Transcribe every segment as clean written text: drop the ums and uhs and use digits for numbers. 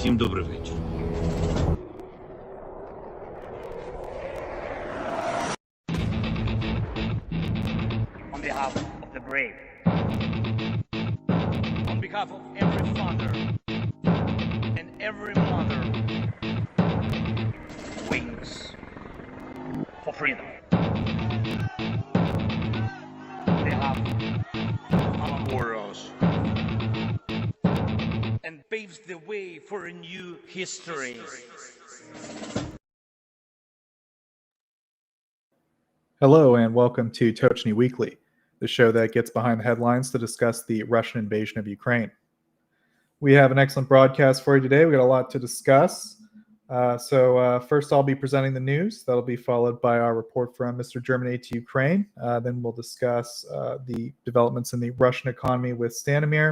Всім добрий вечір. On behalf of the brave, on behalf of every father and every mother, wings for freedom. On behalf of our warriors, and paves the way for a new history. Hello and welcome to Tochnyi Weekly, the show that gets behind the headlines to discuss the Russian invasion of Ukraine. We have an excellent broadcast for you today. We got a lot to discuss. First I'll be presenting the news. That'll be followed by our report from Mr. Germany to Ukraine. Then we'll discuss the developments in the Russian economy with Stanimir,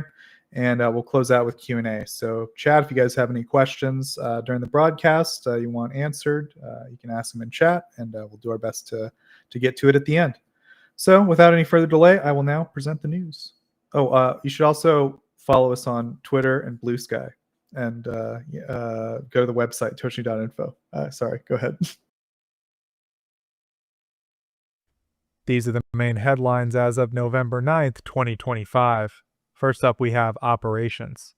and we'll close out with Q&A. So chat, if you guys have any questions during the broadcast you want answered, you can ask them in chat, and we'll do our best to get to it at the end. So without any further delay, I will now present the news. You should also follow us on Twitter and Blue Sky, and go to the website, tochnyi.info. Sorry, go ahead. These are the main headlines as of November 9th, 2025. First up, we have operations.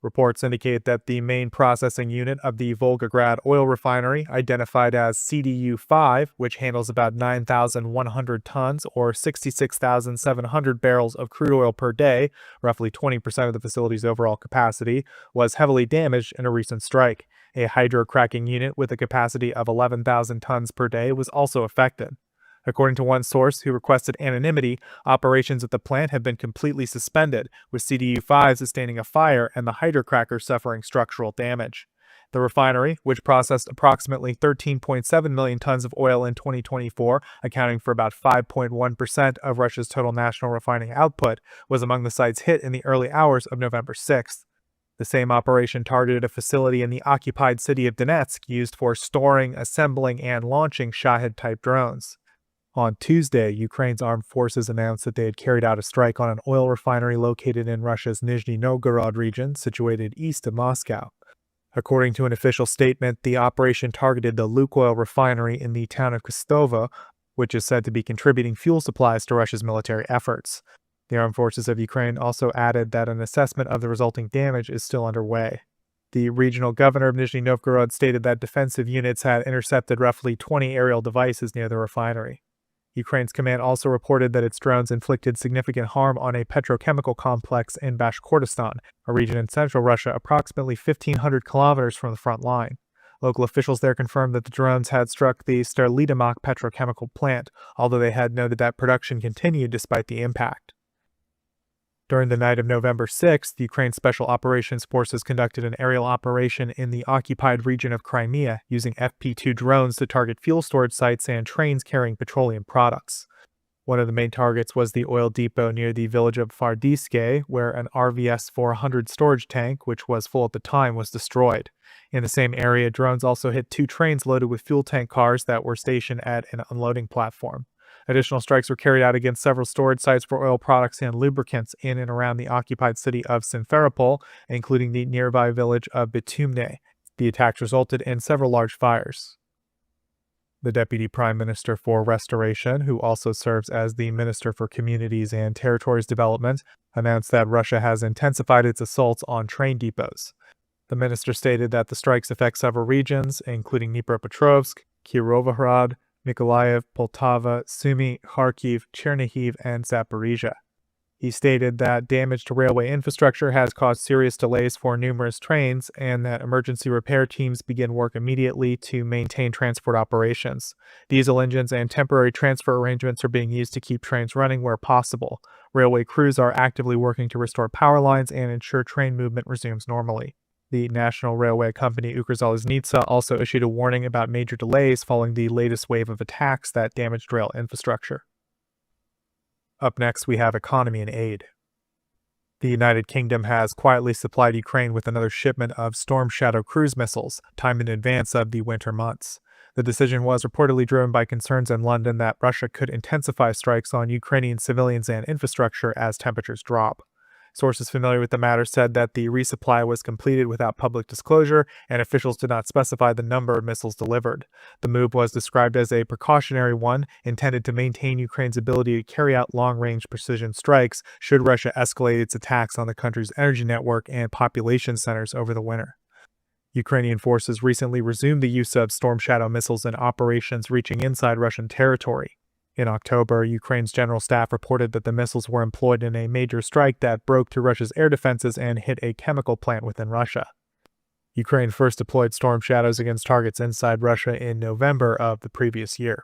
Reports indicate that the main processing unit of the Volgograd oil refinery, identified as CDU-5, which handles about 9,100 tons or 66,700 barrels of crude oil per day, roughly 20% of the facility's overall capacity, was heavily damaged in a recent strike. A hydrocracking unit with a capacity of 11,000 tons per day was also affected. According to one source who requested anonymity, operations at the plant have been completely suspended, with CDU-5 sustaining a fire and the hydrocracker suffering structural damage. The refinery, which processed approximately 13.7 million tons of oil in 2024, accounting for about 5.1% of Russia's total national refining output, was among the sites hit in the early hours of November 6th. The same operation targeted a facility in the occupied city of Donetsk used for storing, assembling, and launching Shahed-type drones. On Tuesday, Ukraine's armed forces announced that they had carried out a strike on an oil refinery located in Russia's Nizhny Novgorod region, situated east of Moscow. According to an official statement, the operation targeted the Lukoil refinery in the town of Kostovo, which is said to be contributing fuel supplies to Russia's military efforts. The armed forces of Ukraine also added that an assessment of the resulting damage is still underway. The regional governor of Nizhny Novgorod stated that defensive units had intercepted roughly 20 aerial devices near the refinery. Ukraine's command also reported that its drones inflicted significant harm on a petrochemical complex in Bashkortostan, a region in central Russia approximately 1,500 kilometers from the front line. Local officials there confirmed that the drones had struck the Sterlidamak petrochemical plant, although they had noted that production continued despite the impact. During the night of November 6th, Ukraine's Special Operations Forces conducted an aerial operation in the occupied region of Crimea using FP-2 drones to target fuel storage sites and trains carrying petroleum products. One of the main targets was the oil depot near the village of Fardiske, where an RVS-400 storage tank, which was full at the time, was destroyed. In the same area, drones also hit 2 trains loaded with fuel tank cars that were stationed at an unloading platform. Additional strikes were carried out against several storage sites for oil products and lubricants in and around the occupied city of Simferopol, including the nearby village of Bitumne. The attacks resulted in several large fires. The Deputy Prime Minister for Restoration, who also serves as the Minister for Communities and Territories Development, announced that Russia has intensified its assaults on train depots. The minister stated that the strikes affect several regions, including Dnipropetrovsk, Kirovohrad, Mykolaiv, Poltava, Sumy, Kharkiv, Chernihiv, and Zaporizhia. He stated that damage to railway infrastructure has caused serious delays for numerous trains and that emergency repair teams begin work immediately to maintain transport operations. Diesel engines and temporary transfer arrangements are being used to keep trains running where possible. Railway crews are actively working to restore power lines and ensure train movement resumes normally. The national railway company Ukrzaliznytsia also issued a warning about major delays following the latest wave of attacks that damaged rail infrastructure. Up next, we have economy and aid. The United Kingdom has quietly supplied Ukraine with another shipment of Storm Shadow cruise missiles, timed in advance of the winter months. The decision was reportedly driven by concerns in London that Russia could intensify strikes on Ukrainian civilians and infrastructure as temperatures drop. Sources familiar with the matter said that the resupply was completed without public disclosure, and officials did not specify the number of missiles delivered. The move was described as a precautionary one, intended to maintain Ukraine's ability to carry out long-range precision strikes should Russia escalate its attacks on the country's energy network and population centers over the winter. Ukrainian forces recently resumed the use of Storm Shadow missiles in operations reaching inside Russian territory. In October, Ukraine's general staff reported that the missiles were employed in a major strike that broke through Russia's air defenses and hit a chemical plant within Russia. Ukraine first deployed Storm Shadows against targets inside Russia in November of the previous year.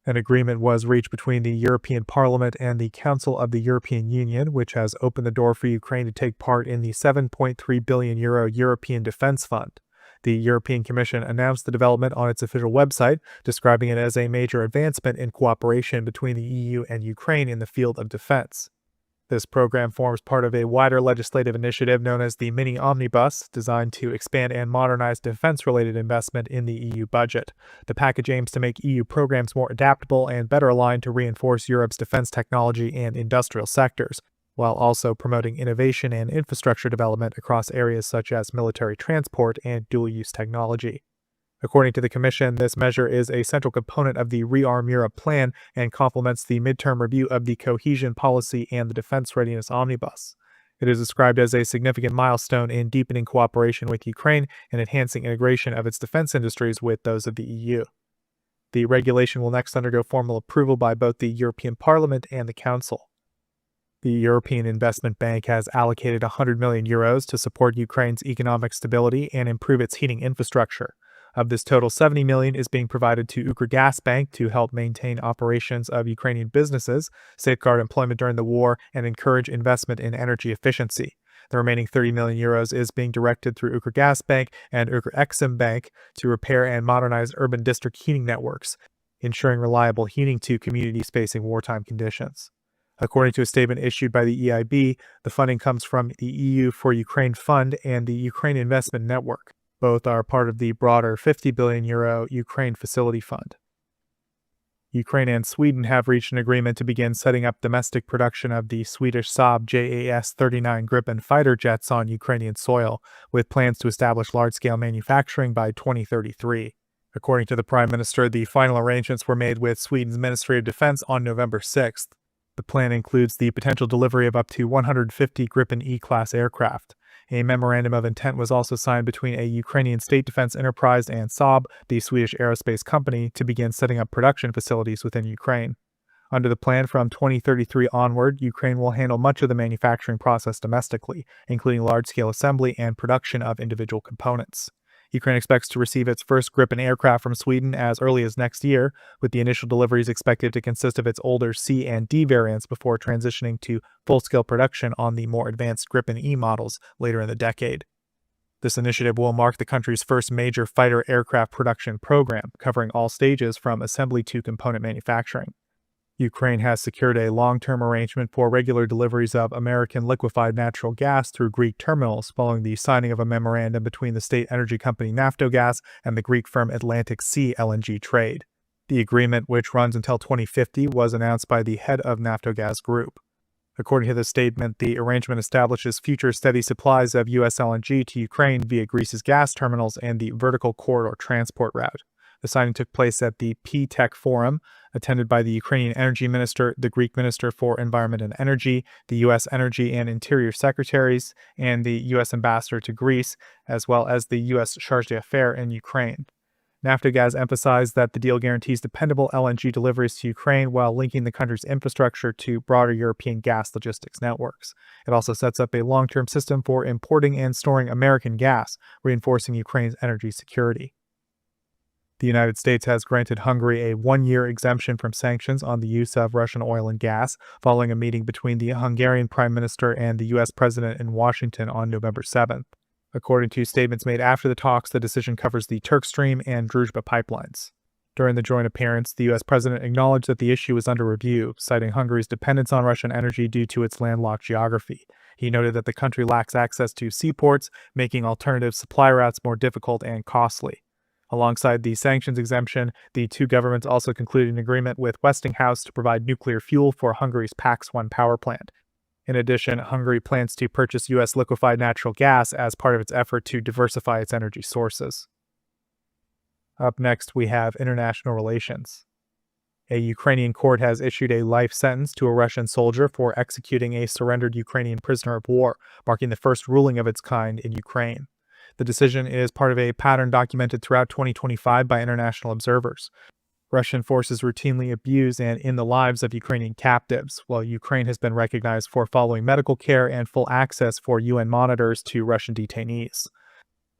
An agreement was reached between the European Parliament and the Council of the European Union, which has opened the door for Ukraine to take part in the €7.3 billion European Defense Fund. The European Commission announced the development on its official website, describing it as a major advancement in cooperation between the EU and Ukraine in the field of defense. This program forms part of a wider legislative initiative known as the Mini Omnibus, designed to expand and modernize defense-related investment in the EU budget. The package aims to make EU programs more adaptable and better aligned to reinforce Europe's defense technology and industrial sectors, while also promoting innovation and infrastructure development across areas such as military transport and dual-use technology. According to the Commission, this measure is a central component of the Rearm Europe plan and complements the midterm review of the Cohesion Policy and the Defense Readiness Omnibus. It is described as a significant milestone in deepening cooperation with Ukraine and enhancing integration of its defense industries with those of the EU. The regulation will next undergo formal approval by both the European Parliament and the Council. The European Investment Bank has allocated €100 million to support Ukraine's economic stability and improve its heating infrastructure. Of this total, $70 million is being provided to Ukrgasbank to help maintain operations of Ukrainian businesses, safeguard employment during the war, and encourage investment in energy efficiency. The remaining €30 million is being directed through Ukrgasbank and Ukreximbank to repair and modernize urban district heating networks, ensuring reliable heating to communities facing wartime conditions. According to a statement issued by the EIB, the funding comes from the EU for Ukraine Fund and the Ukraine Investment Network. Both are part of the broader €50 billion Ukraine Facility Fund. Ukraine and Sweden have reached an agreement to begin setting up domestic production of the Swedish Saab JAS-39 Gripen fighter jets on Ukrainian soil, with plans to establish large-scale manufacturing by 2033. According to the Prime Minister, the final arrangements were made with Sweden's Ministry of Defense on November 6th. The plan includes the potential delivery of up to 150 Gripen E-class aircraft. A memorandum of intent was also signed between a Ukrainian state defense enterprise and Saab, the Swedish aerospace company, to begin setting up production facilities within Ukraine. Under the plan, from 2033 onward, Ukraine will handle much of the manufacturing process domestically, including large-scale assembly and production of individual components. Ukraine expects to receive its first Gripen aircraft from Sweden as early as next year, with the initial deliveries expected to consist of its older C and D variants before transitioning to full-scale production on the more advanced Gripen E models later in the decade. This initiative will mark the country's first major fighter aircraft production program, covering all stages from assembly to component manufacturing. Ukraine has secured a long-term arrangement for regular deliveries of American liquefied natural gas through Greek terminals following the signing of a memorandum between the state energy company Naftogaz and the Greek firm Atlantic Sea LNG Trade. The agreement, which runs until 2050, was announced by the head of Naftogaz Group. According to the statement, the arrangement establishes future steady supplies of U.S. LNG to Ukraine via Greece's gas terminals and the vertical corridor transport route. The signing took place at the P-Tech Forum, attended by the Ukrainian Energy Minister, the Greek Minister for Environment and Energy, the U.S. Energy and Interior Secretaries, and the U.S. Ambassador to Greece, as well as the U.S. Charge d'Affaires in Ukraine. Naftogaz emphasized that the deal guarantees dependable LNG deliveries to Ukraine while linking the country's infrastructure to broader European gas logistics networks. It also sets up a long-term system for importing and storing American gas, reinforcing Ukraine's energy security. The United States has granted Hungary a one-year exemption from sanctions on the use of Russian oil and gas, following a meeting between the Hungarian Prime Minister and the U.S. President in Washington on November 7th. According to statements made after the talks, the decision covers the Turk Stream and Druzhba pipelines. During the joint appearance, the U.S. President acknowledged that the issue is under review, citing Hungary's dependence on Russian energy due to its landlocked geography. He noted that the country lacks access to seaports, making alternative supply routes more difficult and costly. Alongside the sanctions exemption, the two governments also concluded an agreement with Westinghouse to provide nuclear fuel for Hungary's PAX-1 power plant. In addition, Hungary plans to purchase U.S. liquefied natural gas as part of its effort to diversify its energy sources. Up next, we have international relations. A Ukrainian court has issued a life sentence to a Russian soldier for executing a surrendered Ukrainian prisoner of war, marking the first ruling of its kind in Ukraine. The decision is part of a pattern documented throughout 2025 by international observers. Russian forces routinely abuse and end the lives of Ukrainian captives, while Ukraine has been recognized for following medical care and full access for UN monitors to Russian detainees.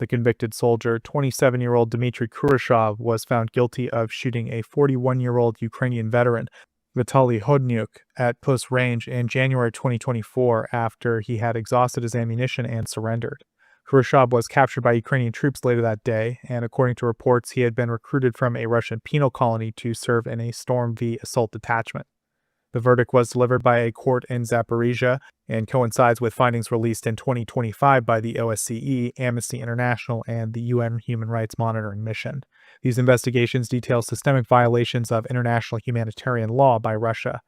The convicted soldier, 27-year-old Dmitry Kurashov, was found guilty of shooting a 41-year-old Ukrainian veteran, Vitaly Hodnyuk, at close range in January 2024 after he had exhausted his ammunition and surrendered. Kurashov was captured by Ukrainian troops later that day, and according to reports, he had been recruited from a Russian penal colony to serve in a Storm V assault detachment. The verdict was delivered by a court in Zaporizhia and coincides with findings released in 2025 by the OSCE, Amnesty International, and the UN Human Rights Monitoring Mission. These investigations detail systemic violations of international humanitarian law by Russia.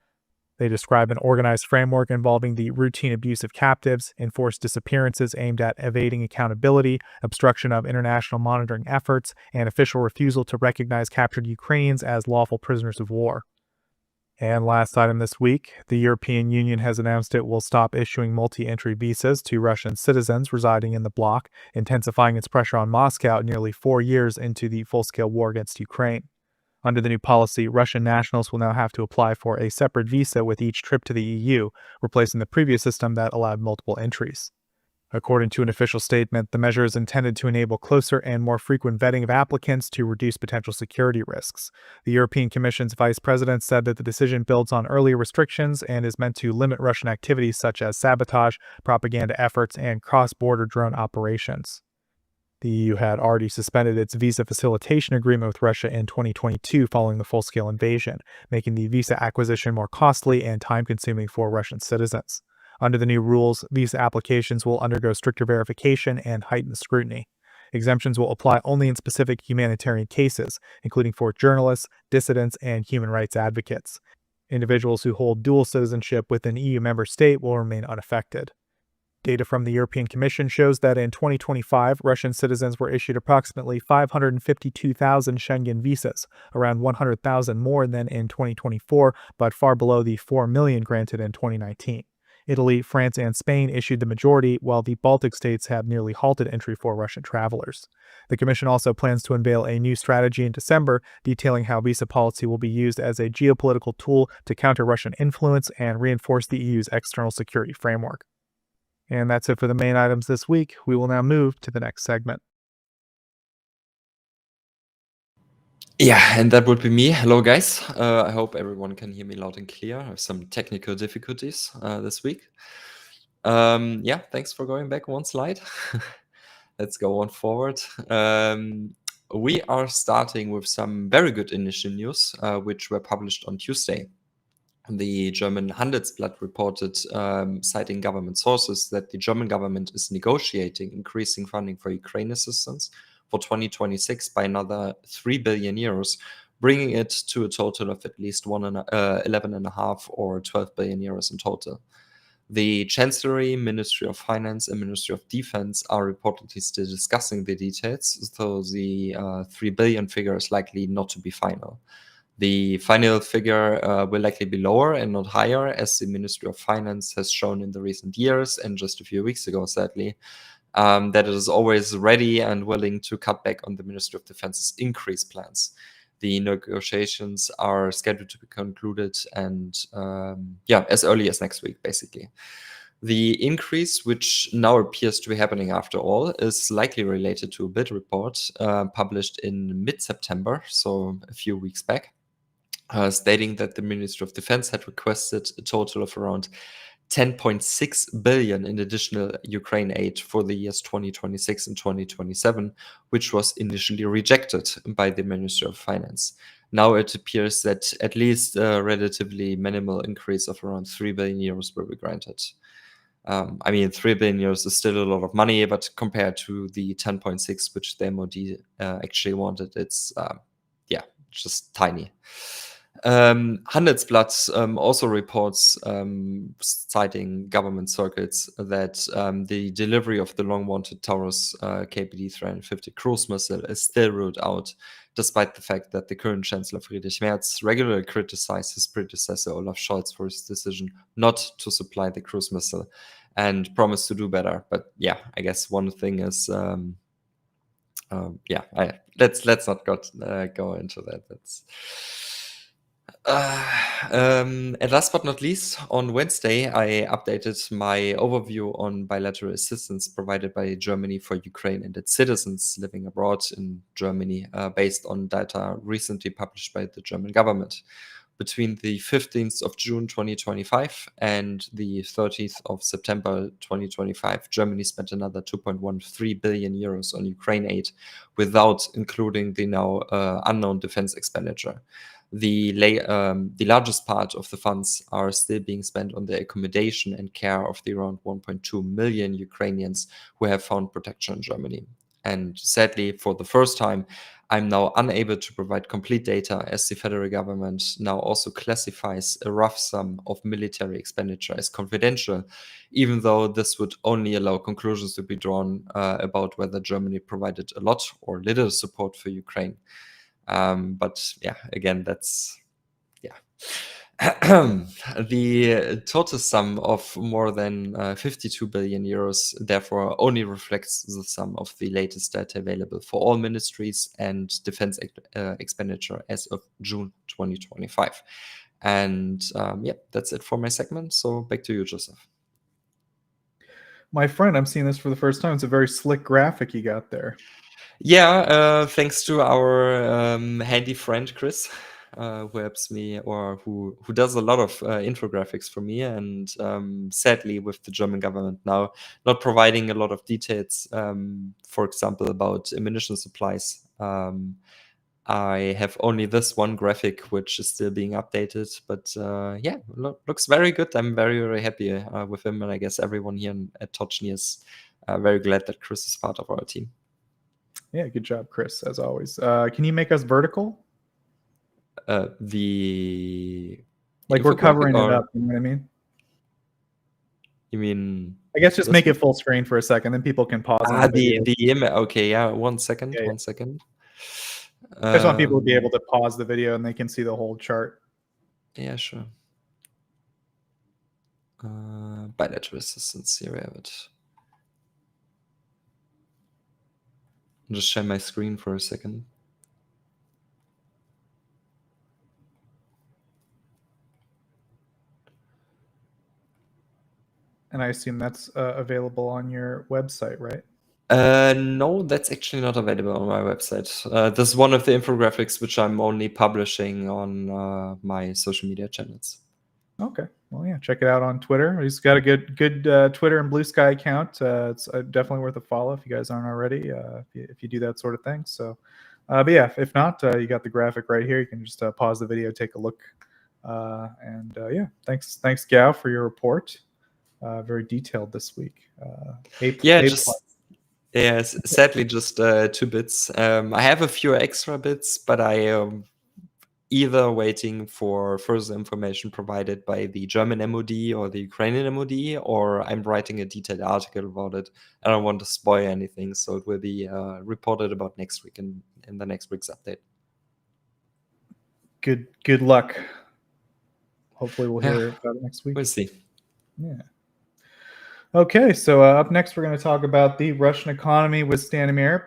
They describe an organized framework involving the routine abuse of captives, enforced disappearances aimed at evading accountability, obstruction of international monitoring efforts, and official refusal to recognize captured Ukrainians as lawful prisoners of war. And last item this week, the European Union has announced it will stop issuing multi-entry visas to Russian citizens residing in the bloc, intensifying its pressure on Moscow nearly 4 years into the full-scale war against Ukraine. Under the new policy, Russian nationals will now have to apply for a separate visa with each trip to the EU, replacing the previous system that allowed multiple entries. According to an official statement, the measure is intended to enable closer and more frequent vetting of applicants to reduce potential security risks. The European Commission's vice president said that the decision builds on earlier restrictions and is meant to limit Russian activities such as sabotage, propaganda efforts, and cross-border drone operations. The EU had already suspended its visa facilitation agreement with Russia in 2022 following the full-scale invasion, making the visa acquisition more costly and time-consuming for Russian citizens. Under the new rules, visa applications will undergo stricter verification and heightened scrutiny. Exemptions will apply only in specific humanitarian cases, including for journalists, dissidents, and human rights advocates. Individuals who hold dual citizenship with an EU member state will remain unaffected. Data from the European Commission shows that in 2025, Russian citizens were issued approximately 552,000 Schengen visas, around 100,000 more than in 2024, but far below the 4 million granted in 2019. Italy, France, and Spain issued the majority, while the Baltic states have nearly halted entry for Russian travelers. The Commission also plans to unveil a new strategy in December, detailing how visa policy will be used as a geopolitical tool to counter Russian influence and reinforce the EU's external security framework. And that's it for the main items this week. We will now move to the next segment. Yeah, and that would be me. Hello, guys. I hope everyone can hear me loud and clear. I have some technical difficulties this week. Yeah, thanks for going back one slide. Let's go on forward. We are starting with some very good initial news, which were published on Tuesday. The German Handelsblatt reported, citing government sources, that the German government is negotiating increasing funding for Ukraine assistance for 2026 by another 3 billion euros, bringing it to a total of at least 11.5 or 12 billion euros in total. The Chancellery, Ministry of Finance, and Ministry of Defense are reportedly still discussing the details, so the 3 billion figure is likely not to be final. The final figure will likely be lower and not higher, as the Ministry of Finance has shown in the recent years, and just a few weeks ago, sadly, that it is always ready and willing to cut back on the Ministry of Defense's increase plans. The negotiations are scheduled to be concluded and, as early as next week, basically. The increase, which now appears to be happening after all, is likely related to a bid report published in mid-September, so a few weeks back, stating that the Ministry of Defense had requested a total of around 10.6 billion in additional Ukraine aid for the years 2026 and 2027, which was initially rejected by the Ministry of Finance. Now it appears that at least a relatively minimal increase of around 3 billion euros will be granted. 3 billion euros is still a lot of money, but compared to the 10.6 which the MOD actually wanted, it's just tiny. Handelsblatt also reports, citing government circuits, that the delivery of the long-wanted Taurus KPD-350 cruise missile is still ruled out, despite the fact that the current Chancellor Friedrich Merz regularly criticized his predecessor Olaf Scholz for his decision not to supply the cruise missile and promised to do better. But yeah, I guess one thing is, let's not go into that. That's and last but not least, on Wednesday, I updated my overview on bilateral assistance provided by Germany for Ukraine and its citizens living abroad in Germany, based on data recently published by the German government. Between the 15th of June 2025 and the 30th of September 2025, Germany spent another 2.13 billion euros on Ukraine aid, without including the now unknown defense expenditure. The largest part of the funds are still being spent on the accommodation and care of the around 1.2 million Ukrainians who have found protection in Germany. And sadly, for the first time, I'm now unable to provide complete data, as the federal government now also classifies a rough sum of military expenditure as confidential, even though this would only allow conclusions to be drawn about whether Germany provided a lot or little support for Ukraine. But yeah, again, that's the total sum of more than 52 billion euros therefore only reflects the sum of the latest data available for all ministries and defense expenditure as of June 2025. And that's it for my segment. So back to you, Joseph. My friend, I'm seeing this for the first time. It's a very slick graphic you got there. Yeah, thanks to our handy friend Chris, who helps me, or who does a lot of infographics for me. And sadly, with the German government now not providing a lot of details, for example, about ammunition supplies, I have only this one graphic which is still being updated. But yeah, looks very good. I'm very, very happy with him, and I guess everyone here at Tochnyi is very glad that Chris is part of our team. Yeah, good job, Chris, as always. Can you make us vertical? Like we're covering it up, you know what I mean? You mean? I guess just make it full screen for a second, then people can pause. The image. Okay, yeah. 1 second. Yeah, 1 second. I just want people to be able to pause the video and they can see the whole chart. Yeah, sure. Bilateral assistance. Here we have it. I'll just share my screen for a second. And I assume that's available on your website, right? No, that's actually not available on my website. This is one of the infographics which I'm only publishing on my social media channels. Okay. Well, yeah, check it out on Twitter. He's got a good Twitter and Blue Sky account. It's definitely worth a follow if you guys aren't already, if you do that sort of thing. So, but yeah, if not, you got the graphic right here. You can just pause the video, take a look. And yeah, thanks, Gao, for your report. Very detailed this week. Sadly, just 2 bits. I have a few extra bits, but I am either waiting for further information provided by the German MOD or the Ukrainian MOD, or I'm writing a detailed article about it. I don't want to spoil anything, so it will be reported about next week in the next week's update. Good luck. Hopefully we'll hear about it next week. We'll see. Yeah. Okay, so up next we're going to talk about the Russian economy with Stanimir.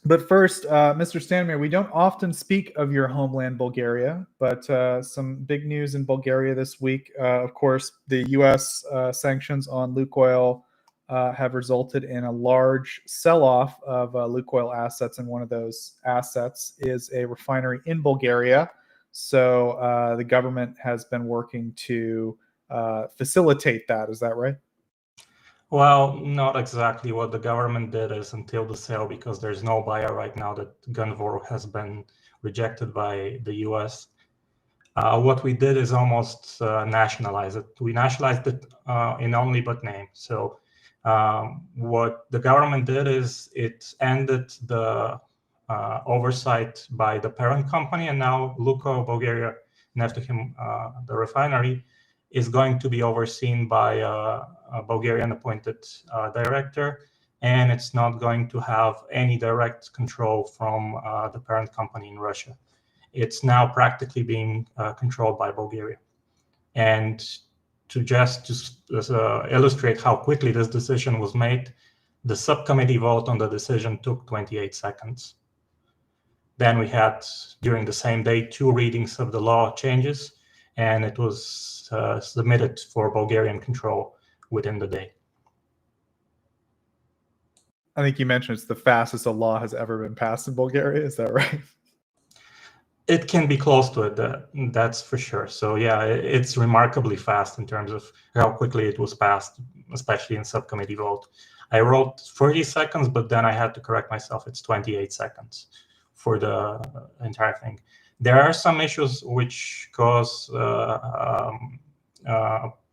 But first, Mr. Stanimir, we don't often speak of your homeland, Bulgaria, but some big news in Bulgaria this week. Of course, the U.S. Sanctions on Lukoil have resulted in a large sell-off of Lukoil assets, and one of those assets is a refinery in Bulgaria. So the government has been working to facilitate that. Is that right? Well, not exactly. What the government did is, until the sale, because there's no buyer right now, that Gunvor has been rejected by the US. What we did is almost nationalize it. We nationalized it in only but name. So what the government did is it ended the oversight by the parent company, and now Lukoil Bulgaria Neftochim, the refinery, is going to be overseen by a Bulgarian-appointed director, and it's not going to have any direct control from the parent company in Russia. It's now practically being controlled by Bulgaria. And to illustrate how quickly this decision was made, the subcommittee vote on the decision took 28 seconds. Then we had, during the same day, 2 readings of the law changes, and it was submitted for Bulgarian control within the day. I think you mentioned it's the fastest a law has ever been passed in Bulgaria. Is that right? It can be close to it, that's for sure. So yeah, it's remarkably fast in terms of how quickly it was passed, especially in subcommittee vote. I wrote 30 seconds, but then I had to correct myself. It's 28 seconds for the entire thing. There are some issues which cause a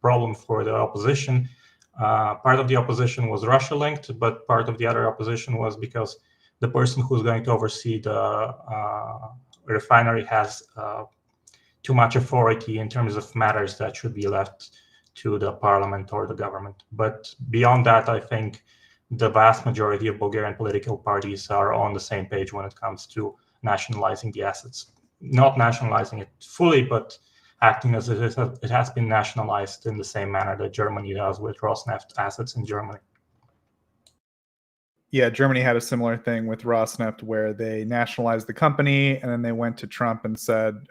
problem for the opposition. Part of the opposition was Russia-linked, but part of the other opposition was because the person who's going to oversee the refinery has too much authority in terms of matters that should be left to the parliament or the government. But beyond that, I think the vast majority of Bulgarian political parties are on the same page when it comes to nationalizing the assets. Not nationalizing it fully, but acting as if it has been nationalized in the same manner that Germany does with Rosneft assets in Germany. Yeah, Germany had a similar thing with Rosneft where they nationalized the company and then they went to Trump and said,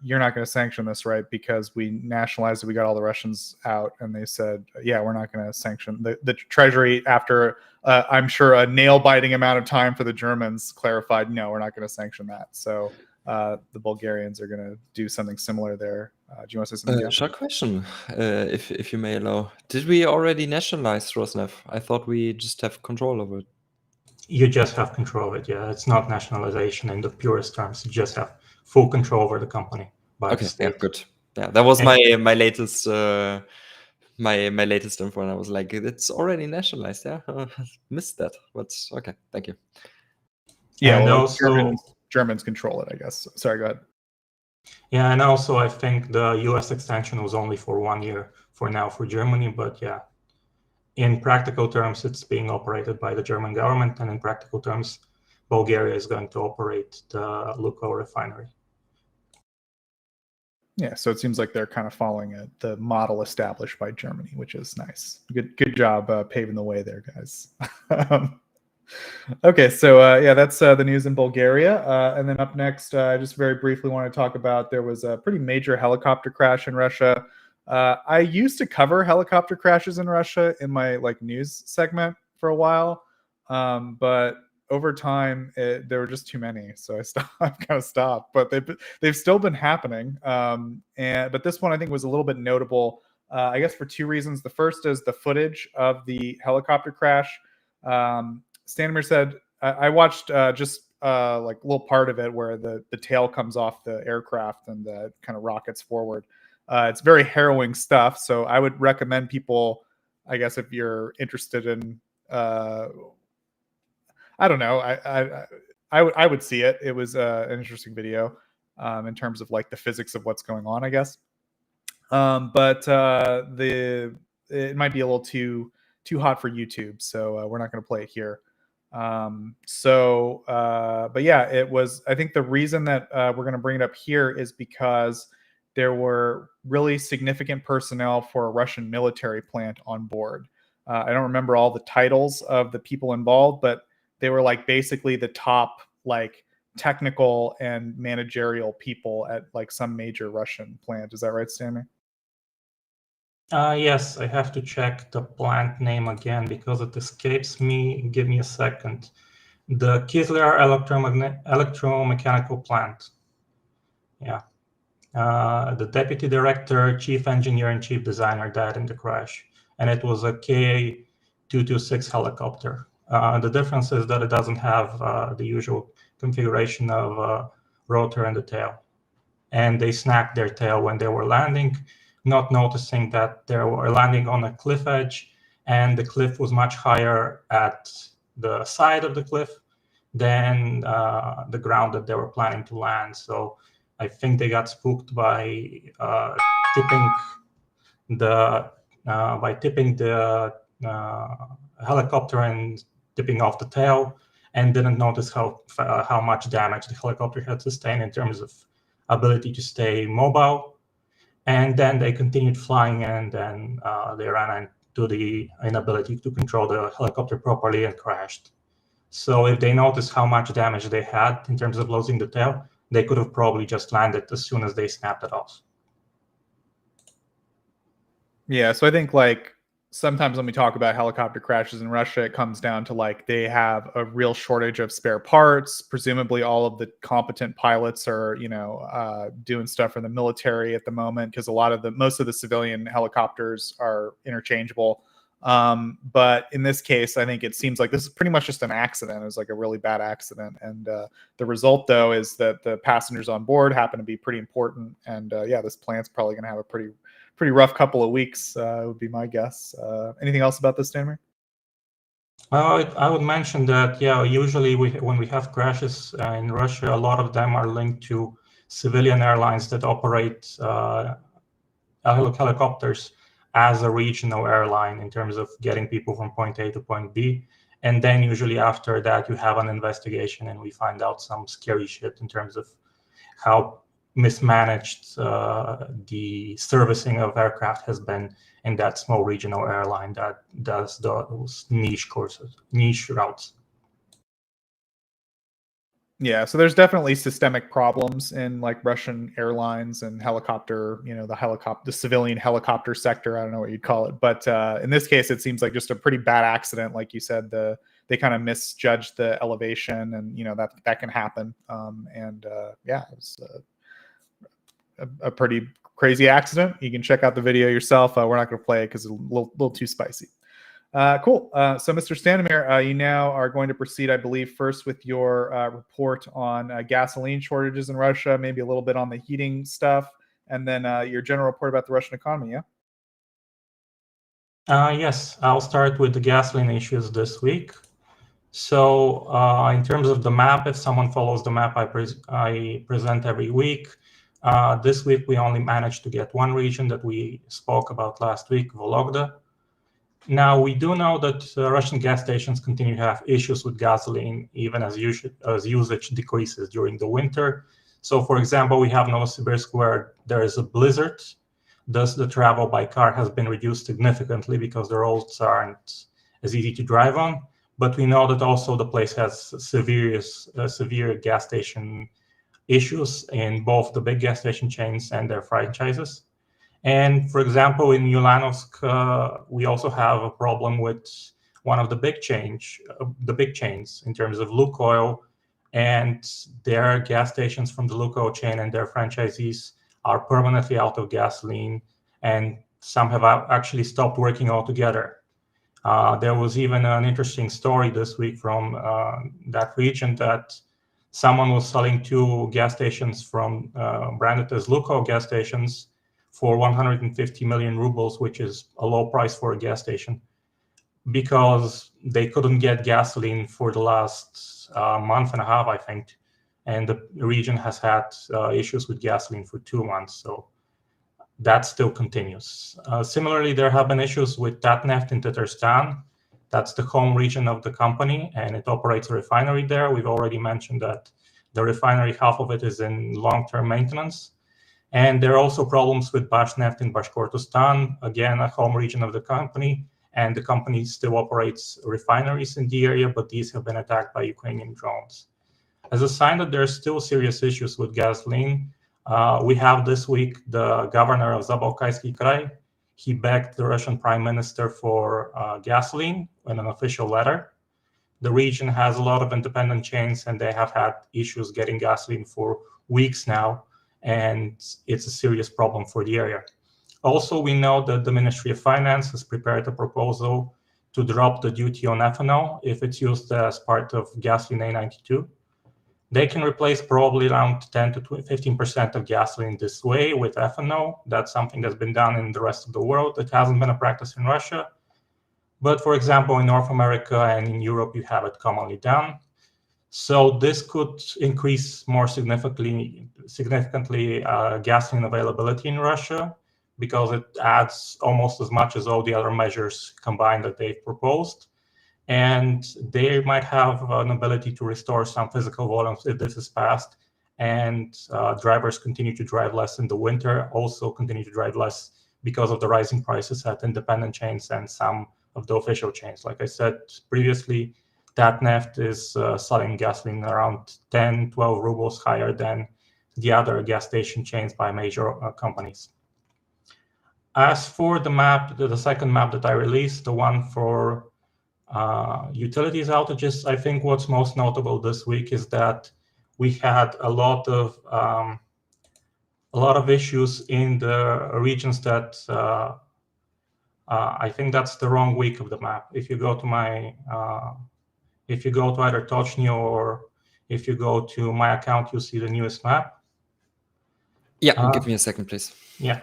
you're not going to sanction this, right? Because we nationalized it, we got all the Russians out. And they said, yeah, we're not going to sanction. The Treasury, after I'm sure a nail-biting amount of time for the Germans, clarified, no, we're not going to sanction that. So the Bulgarians are going to do something similar there. Do you want to say something? Short question, if you may allow. Did we already nationalize Rosneft? I thought we just have control over it. You just have control of it, yeah. It's not nationalization in the purest terms. You just have full control over the company by the state. Yeah, good. Yeah, that was my latest my latest info, and I was like, it's already nationalized. Yeah, missed that. But okay, thank you. Yeah, and also Germans control it, I guess. Sorry, go ahead. Yeah, and also I think the U.S. extension was only for 1 year for now for Germany, but yeah. In practical terms, it's being operated by the German government, and in practical terms, Bulgaria is going to operate the Lukoil refinery. Yeah, so it seems like they're kind of following the model established by Germany, which is nice. Good job paving the way there, guys. Okay, so yeah, that's the news in Bulgaria. And then up next, I just very briefly want to talk about there was a pretty major helicopter crash in Russia. I used to cover helicopter crashes in Russia in my news segment for a while, but over time there were just too many, so I've kind of stopped. But they've still been happening, but this one I think was a little bit notable. I guess for 2 reasons. The first is the footage of the helicopter crash. Stanimir said I watched just a little part of it where the tail comes off the aircraft and kind of rockets forward. It's very harrowing stuff, so I would recommend people, I guess, if you're interested in, I don't know, I would see it. It was an interesting video in terms of the physics of what's going on, I guess. But it might be a little too hot for YouTube, so we're not going to play it here. But yeah, it was. I think the reason that we're going to bring it up here is because there were really significant personnel for a Russian military plant on board. I don't remember all the titles of the people involved, but they were basically the top technical and managerial people at some major Russian plant. Is that right, Stanley? Yes, I have to check the plant name again because it escapes me. Give me a second. The Kislyar electromechanical plant. Yeah. The deputy director, chief engineer, and chief designer died in the crash, and it was a Ka-226 helicopter. The difference is that it doesn't have the usual configuration of rotor and the tail. And they snapped their tail when they were landing, not noticing that they were landing on a cliff edge, and the cliff was much higher at the side of the cliff than the ground that they were planning to land. So I think they got spooked by tipping the helicopter and tipping off the tail, and didn't notice how much damage the helicopter had sustained in terms of ability to stay mobile. And then they continued flying, and then they ran into the inability to control the helicopter properly and crashed. So if they noticed how much damage they had in terms of losing the tail, they could have probably just landed as soon as they snapped it off. Yeah, so I think like sometimes when we talk about helicopter crashes in Russia, it comes down to like they have a real shortage of spare parts. Presumably all of the competent pilots are, doing stuff for the military at the moment because most of the civilian helicopters are interchangeable. But in this case, I think it seems like this is pretty much just an accident. It was like a really bad accident. And the result, though, is that the passengers on board happen to be pretty important. And this plant's probably going to have a pretty rough couple of weeks, would be my guess. Anything else about this, Stanimir? I would mention that, usually when we have crashes in Russia, a lot of them are linked to civilian airlines that operate helicopters as a regional airline in terms of getting people from point A to point B. And then usually after that, you have an investigation and we find out some scary shit in terms of how mismanaged the servicing of aircraft has been in that small regional airline that does those niche routes. Yeah, so there's definitely systemic problems in like Russian airlines and helicopter, the civilian helicopter sector. I don't know what you'd call it, but in this case, it seems like just a pretty bad accident. Like you said, they kind of misjudged the elevation, and that can happen. It was a pretty crazy accident. You can check out the video yourself. We're not going to play it because it's a little too spicy. Cool. So, Mr. Stanimir, you now are going to proceed, I believe, first with your report on gasoline shortages in Russia, maybe a little bit on the heating stuff, and then your general report about the Russian economy, yeah? Yes, I'll start with the gasoline issues this week. So in terms of the map, if someone follows the map I present every week, this week we only managed to get one region that we spoke about last week, Vologda. Now, we do know that Russian gas stations continue to have issues with gasoline, even as usage decreases during the winter. So, for example, we have Novosibirsk, where there is a blizzard. Thus, the travel by car has been reduced significantly because the roads aren't as easy to drive on. But we know that also the place has severe gas station issues in both the big gas station chains and their franchises. And for example, in Ulanovsk, we also have a problem with one of the big chains in terms of Lukoil, and their gas stations from the Lukoil chain and their franchisees are permanently out of gasoline, and some have actually stopped working altogether. There was even an interesting story this week from that region that someone was selling 2 gas stations from branded as Lukoil gas stations for 150 million rubles, which is a low price for a gas station, because they couldn't get gasoline for the last month and a half, I think. And the region has had issues with gasoline for 2 months. So that still continues. Similarly, there have been issues with Tatneft in Tatarstan. That's the home region of the company, and it operates a refinery there. We've already mentioned that the refinery, half of it is in long-term maintenance. And there are also problems with Bashneft in Bashkortostan, again, a home region of the company. And the company still operates refineries in the area, but these have been attacked by Ukrainian drones. As a sign that there are still serious issues with gasoline, we have this week the governor of Zabalkaysky Krai. He begged the Russian prime minister for gasoline in an official letter. The region has a lot of independent chains, and they have had issues getting gasoline for weeks now, and it's a serious problem for the area. Also, we know that the Ministry of Finance has prepared a proposal to drop the duty on ethanol if it's used as part of gasoline A92. They can replace probably around 10 to 15% of gasoline this way with ethanol. That's something that's been done in the rest of the world. It hasn't been a practice in Russia. But for example, in North America and in Europe, you have it commonly done. So this could increase more significantly gasoline availability in Russia, because it adds almost as much as all the other measures combined that they've proposed. And they might have an ability to restore some physical volumes if this is passed, and drivers continue to drive less in the winter, also continue to drive less because of the rising prices at independent chains and some of the official chains. Like I said previously, Tatneft is selling gasoline around 10, 12 rubles higher than the other gas station chains by major companies. As for the map, the second map that I released, the one for utilities outages, I think what's most notable this week is that we had a lot of issues in the regions that I think that's the wrong week of the map. If you go to my if you go to either Tochnyi or if you go to my account, you'll see the newest map. Yeah, give me a second, please. Yeah.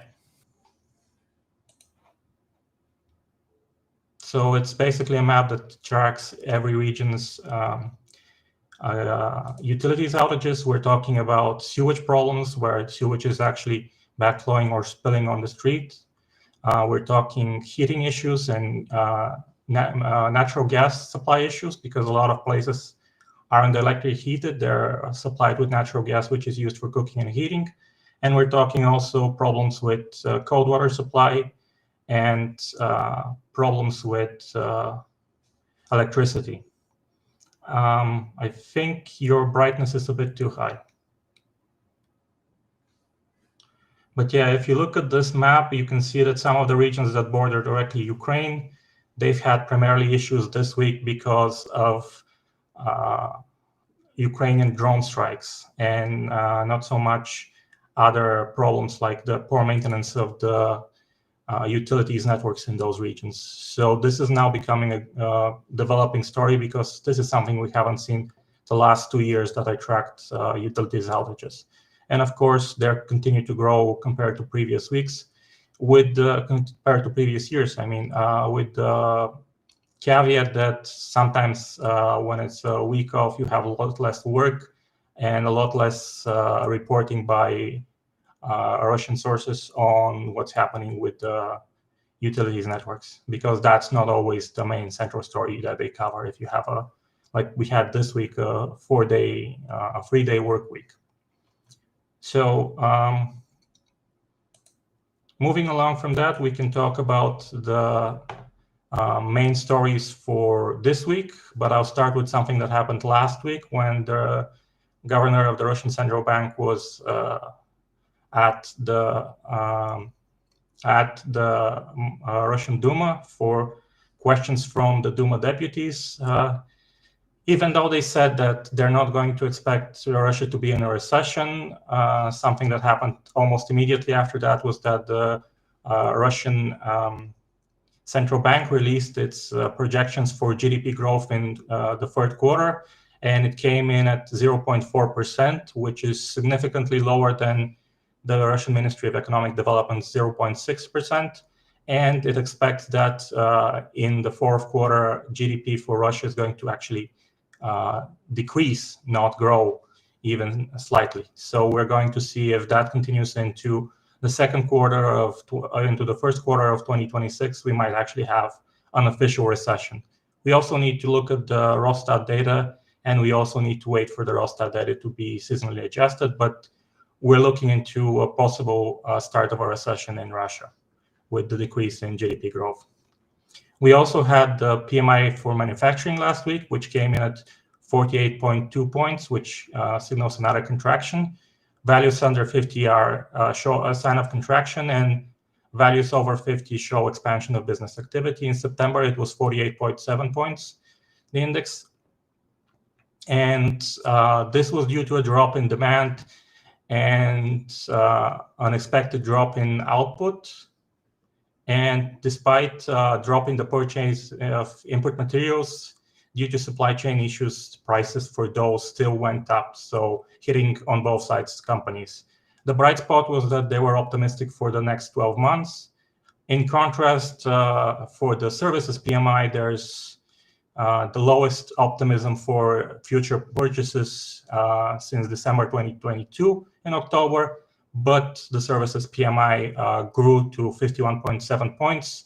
So it's basically a map that tracks every region's utilities outages. We're talking about sewage problems, where sewage is actually backflowing or spilling on the street. We're talking heating issues and natural gas supply issues, because a lot of places aren't electric heated. They're supplied with natural gas, which is used for cooking and heating. And we're talking also problems with cold water supply and problems with electricity. I think your brightness is a bit too high. But yeah, if you look at this map, you can see that some of the regions that border directly Ukraine, they've had primarily issues this week because of Ukrainian drone strikes, and not so much other problems like the poor maintenance of the utilities networks in those regions. So this is now becoming a developing story, because this is something we haven't seen the last 2 years that I tracked utilities outages. And of course, they continue to grow compared to previous weeks, compared to previous years. I mean, with the caveat that sometimes when it's a week off, you have a lot less work and a lot less reporting by Russian sources on what's happening with the utilities networks, because that's not always the main central story that they cover. If you have like we had this week, a 3-day work week. So moving along from that, we can talk about the main stories for this week, but I'll start with something that happened last week when the governor of the Russian Central Bank was at the Russian Duma for questions from the Duma deputies. Even though they said that they're not going to expect Russia to be in a recession, something that happened almost immediately after that was that the Russian Central Bank released its projections for GDP growth in the third quarter, and it came in at 0.4%, which is significantly lower than the Russian Ministry of Economic Development's 0.6%. And it expects that in the fourth quarter, GDP for Russia is going to actually decrease, not grow even slightly. So we're going to see if that continues into the second quarter into the first quarter of 2026, we might actually have an official recession. We also need to look at the Росстат data, and we also need to wait for the Росстат data to be seasonally adjusted, but we're looking into a possible start of a recession in Russia with the decrease in GDP growth. We also had the PMI for manufacturing last week, which came in at 48.2 points, which signals another contraction. Values under 50 show a sign of contraction, and values over 50 show expansion of business activity. In September, it was 48.7 points, the index. And this was due to a drop in demand and unexpected drop in output. And despite dropping the purchase of input materials due to supply chain issues, prices for those still went up, so hitting on both sides companies. The bright spot was that they were optimistic for the next 12 months. In contrast, for the services PMI, there's the lowest optimism for future purchases since December 2022 in October, but the services PMI grew to 51.7 points,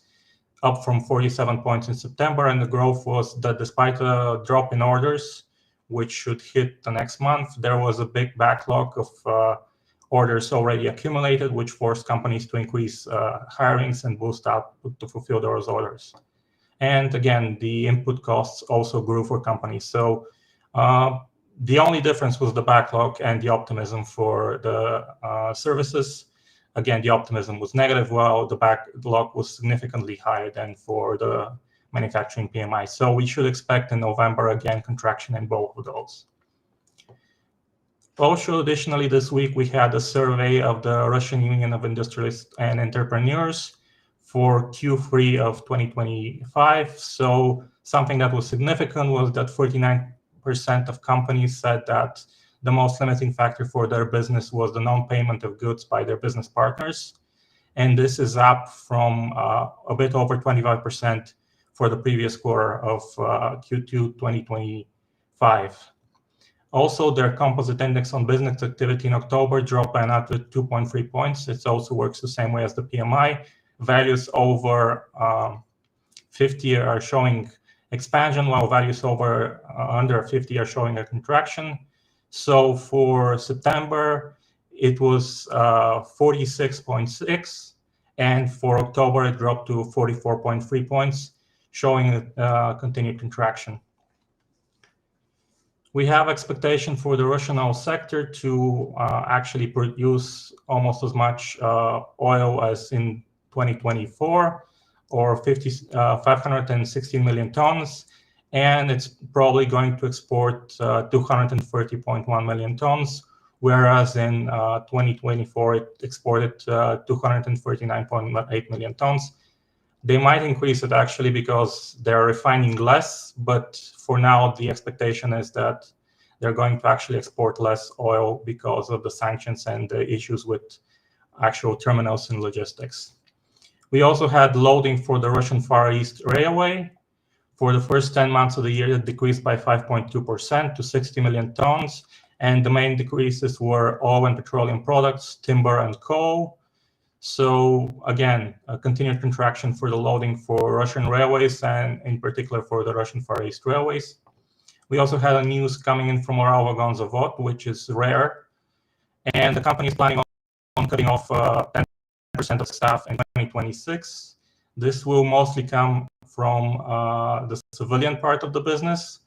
up from 47 points in September, and the growth was that despite a drop in orders, which should hit the next month, there was a big backlog of orders already accumulated, which forced companies to increase hirings and boost output to fulfill those orders. And again, the input costs also grew for companies. So the only difference was the backlog and the optimism for the services. Again, the optimism was negative, while the backlog was significantly higher than for the manufacturing PMI. So we should expect in November, again, contraction in both of those. Also, additionally, this week we had a survey of the Russian Union of Industrialists and Entrepreneurs for Q3 of 2025. So something that was significant was that 49% of companies said that the most limiting factor for their business was the non-payment of goods by their business partners. And this is up from a bit over 25% for the previous quarter of Q2 2025. Also, their composite index on business activity in October dropped by another 2.3 points. It also works the same way as the PMI. Values over 50 are showing expansion, while values over under 50 are showing a contraction. So for September, it was 46.6, and for October, it dropped to 44.3 points, showing a continued contraction. We have expectation for the Russian oil sector to actually produce almost as much oil as in 2024, or 516 million tons, and it's probably going to export 230.1 million tons, whereas in 2024 it exported 239.8 million tons. They might increase it actually because they're refining less, but for now the expectation is that they're going to actually export less oil because of the sanctions and the issues with actual terminals and logistics. We also had loading for the Russian Far East Railway. For the first 10 months of the year, it decreased by 5.2% to 60 million tons, and the main decreases were oil and petroleum products, timber and coal. So again, a continued contraction for the loading for Russian railways, and in particular for the Russian Far East Railways. We also had a news coming in from Ouraal, which is rare, and the company is planning on cutting off 10% of staff in 2026. This will mostly come from the civilian part of the business,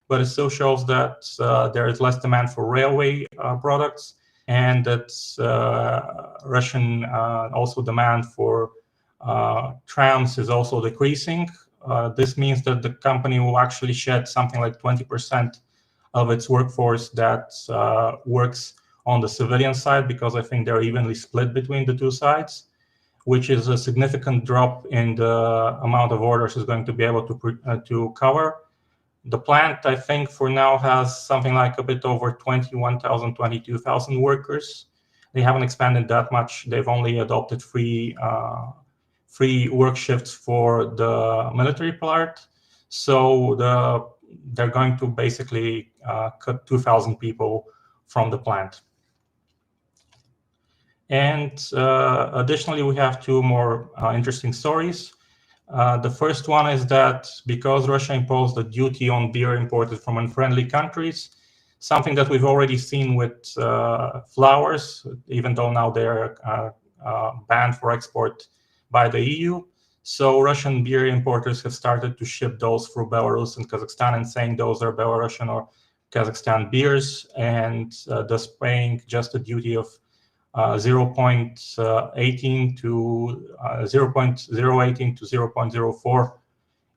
but it still shows that there is less demand for railway products, and that Russian also demand for trams is also decreasing. This means that the company will actually shed something like 20% of its workforce that works on the civilian side, because I think they're evenly split between the two sides, which is a significant drop in the amount of orders it's going to be able to cover. The plant, I think, for now has something like a bit over 21,000, 22,000 workers. They haven't expanded that much. They've only adopted free work shifts for the military part. So they're going to basically cut 2,000 people from the plant. And additionally, we have two more interesting stories. The first one is that because Russia imposed a duty on beer imported from unfriendly countries, something that we've already seen with flowers, even though now they're banned for export by the EU. So Russian beer importers have started to ship those through Belarus and Kazakhstan and saying those are Belarusian or Kazakhstan beers, and thus paying just a duty of 0.18 to 0.04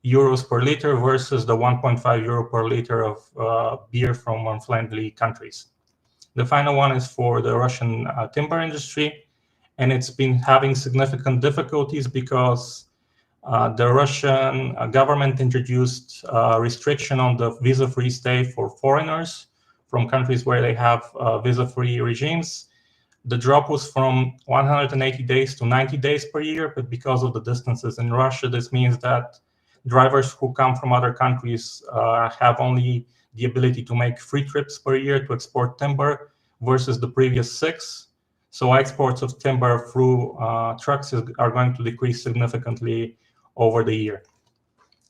euros per liter versus the 1.5 euro per liter of beer from unfriendly countries. The final one is for the Russian timber industry, and it's been having significant difficulties because the Russian government introduced a restriction on the visa-free stay for foreigners from countries where they have visa-free regimes. The drop was from 180 days to 90 days per year, but because of the distances in Russia, this means that drivers who come from other countries have only the ability to make 3 trips per year to export timber versus the previous 6. So exports of timber through trucks are going to decrease significantly over the year.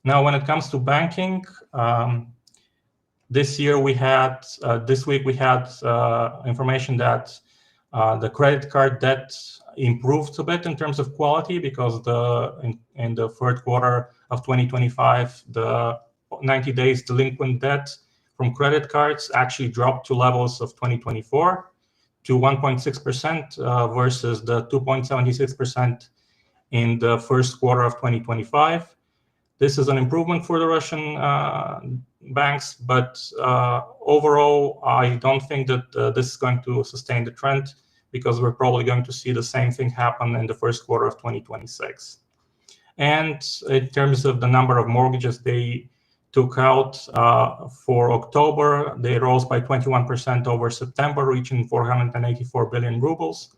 Now, when it comes to banking, this week we had information that the credit card debt improved a bit in terms of quality, because in the third quarter of 2025, the 90 days delinquent debt from credit cards actually dropped to levels of 2024 to 1.6% versus the 2.76% in the first quarter of 2025. This is an improvement for the Russian banks, but overall, I don't think that this is going to sustain the trend, because we're probably going to see the same thing happen in the first quarter of 2026. And in terms of the number of mortgages they took out for October, they rose by 21% over September, reaching 484 billion rubles.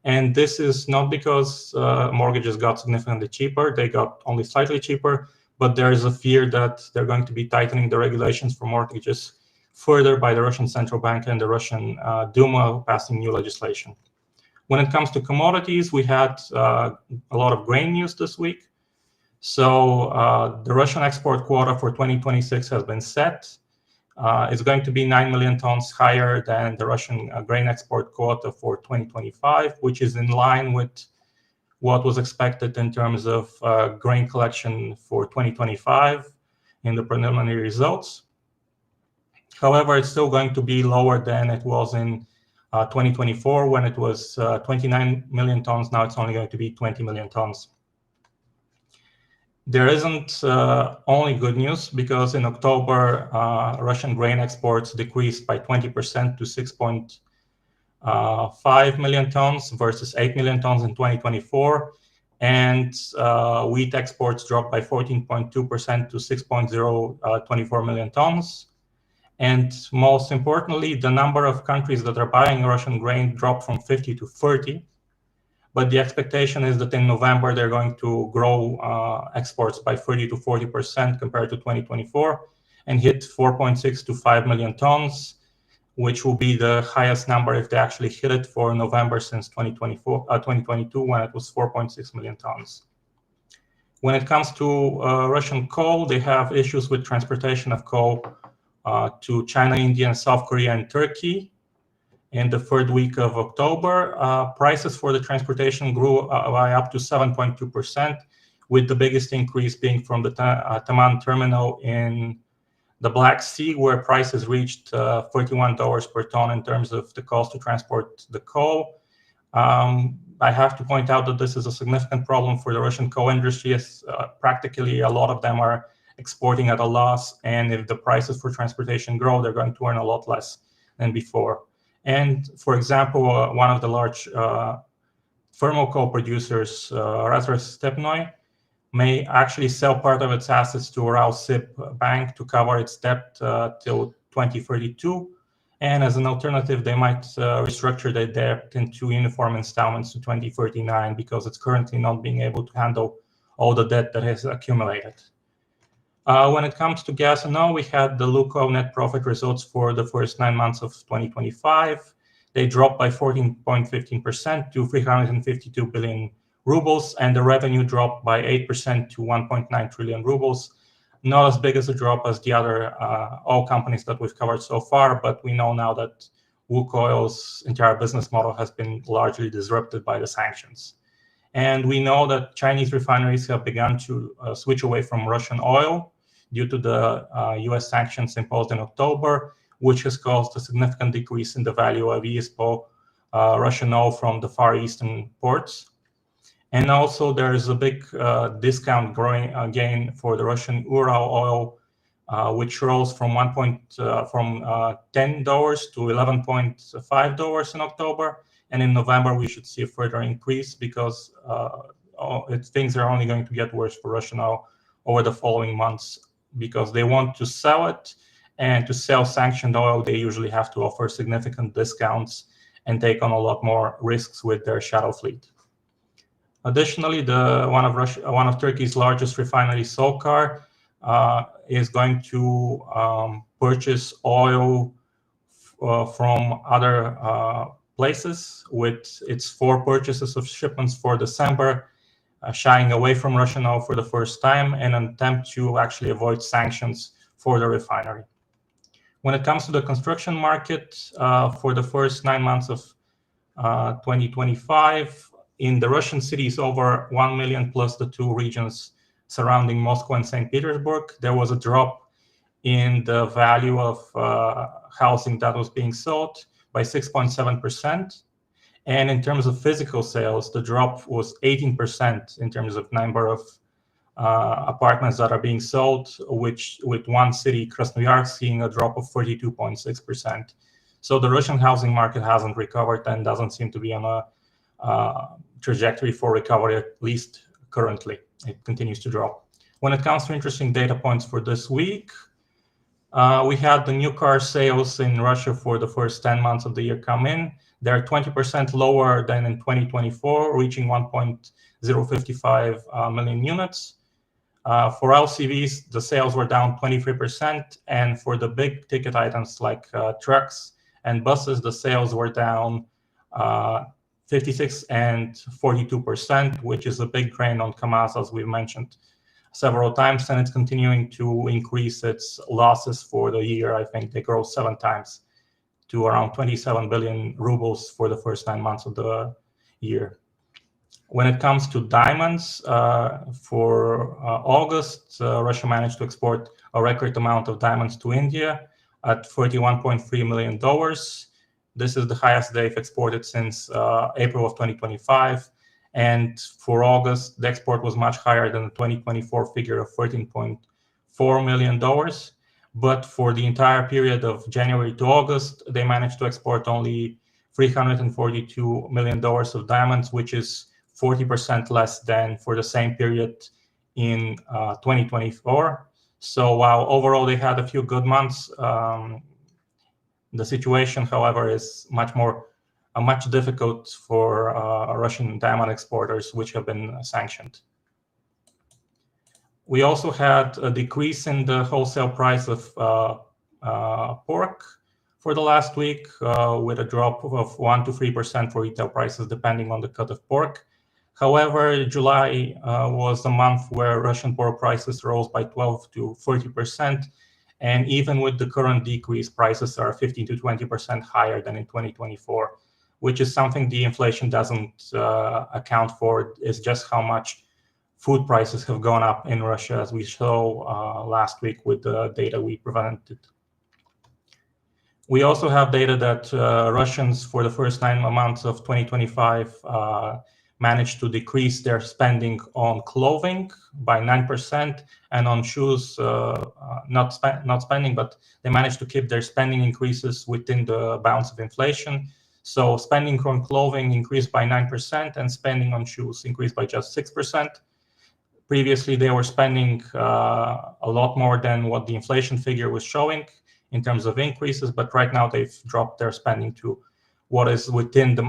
And this is not because mortgages got significantly cheaper. They got only slightly cheaper, but there is a fear that they're going to be tightening the regulations for mortgages further by the Russian Central Bank and the Russian Duma passing new legislation. When it comes to commodities, we had a lot of grain news this week. So the Russian export quota for 2026 has been set. It's going to be 9 million tons higher than the Russian grain export quota for 2025, which is in line with what was expected in terms of grain collection for 2025 in the preliminary results. However, it's still going to be lower than it was in 2024, when it was 29 million tons. Now it's only going to be 20 million tons. There isn't only good news, because in October, Russian grain exports decreased by 20% to 6.5 million tons versus 8 million tons in 2024. And wheat exports dropped by 14.2% to 6.024 million tons. And most importantly, the number of countries that are buying Russian grain dropped from 50 to 30. But the expectation is that in November, they're going to grow exports by 30 to 40% compared to 2024 and hit 4.6 to 5 million tons, which will be the highest number if they actually hit it for November since 2022, when it was 4.6 million tons. When it comes to Russian coal, they have issues with transportation of coal to China, India, and South Korea and Turkey. In the third week of October, prices for the transportation grew by up to 7.2%, with the biggest increase being from the Taman terminal in the Black Sea, where prices reached $31 per ton in terms of the cost to transport the coal. I have to point out that this is a significant problem for the Russian coal industry, as practically a lot of them are exporting at a loss, and if the prices for transportation grow, they're going to earn a lot less than before. And for example, one of the large thermal coal producers, Stepnoy, may actually sell part of its assets to Uralsib Bank to cover its debt till 2032. And as an alternative, they might restructure their debt into uniform installments to 2039, because it's currently not being able to handle all the debt that has accumulated. When it comes to gas and oil, we had the Lukoil net profit results for the first 9 months of 2025. They dropped by 14.15% to 352 billion rubles, and the revenue dropped by 8% to 1.9 trillion rubles. Not as big as a drop as the other oil companies that we've covered so far, but we know now that Lukoil's entire business model has been largely disrupted by the sanctions. And we know that Chinese refineries have begun to switch away from Russian oil due to the US sanctions imposed in October, which has caused a significant decrease in the value of ISPO Russian oil from the Far Eastern ports. And also there is a big discount growing again for the Russian Ural oil, which rose from $10 to $11.5 in October. And in November, we should see a further increase, because things are only going to get worse for Russian oil over the following months, because they want to sell it, and to sell sanctioned oil, they usually have to offer significant discounts and take on a lot more risks with their shadow fleet. Additionally, one of Turkey's largest refineries, SOCAR, is going to purchase oil from other places, with its 4 purchases of shipments for December, shying away from Russian oil for the first time in an attempt to actually avoid sanctions for the refinery. When it comes to the construction market, for the first 9 months of 2025, in the Russian cities over 1 million plus the 2 regions surrounding Moscow and St. Petersburg, there was a drop in the value of housing that was being sold by 6.7%. And in terms of physical sales, the drop was 18% in terms of number of apartments that are being sold, which with one city, Krasnoyarsk, seeing a drop of 42.6%. So the Russian housing market hasn't recovered and doesn't seem to be on a trajectory for recovery, at least currently. It continues to drop. When it comes to interesting data points for this week, we had the new car sales in Russia for the first 10 months of the year come in. They're 20% lower than in 2024, reaching 1.055 million units. For LCVs, the sales were down 23%, and for the big ticket items like trucks and buses, the sales were down 56 and 42%, which is a big drain on KAMAZ, as we mentioned several times, and it's continuing to increase its losses for the year. I think they grow 7 times to around 27 billion rubles for the first 9 months of the year. When it comes to diamonds, for August, Russia managed to export a record amount of diamonds to India at $41.3 million. This is the highest they've exported since April of 2025. And for August, the export was much higher than the 2024 figure of $13.4 million. But for the entire period of January to August, they managed to export only $342 million of diamonds, which is 40% less than for the same period in 2024. So while overall they had a few good months, the situation, however, is much difficult for Russian diamond exporters, which have been sanctioned. We also had a decrease in the wholesale price of pork for the last week, with a drop of 1 to 3% for retail prices, depending on the cut of pork. However, July was a month where Russian pork prices rose by 12 to 40%. And even with the current decrease, prices are 15 to 20% higher than in 2024, which is something the inflation doesn't account for, is just how much food prices have gone up in Russia, as we saw last week with the data we presented. We also have data that Russians, for the first 9 months of 2025, managed to decrease their spending on clothing by 9%, and on shoes, not spending, but they managed to keep their spending increases within the bounds of inflation. So spending on clothing increased by 9%, and spending on shoes increased by just 6%. Previously, they were spending a lot more than what the inflation figure was showing in terms of increases, but right now they've dropped their spending to what is within the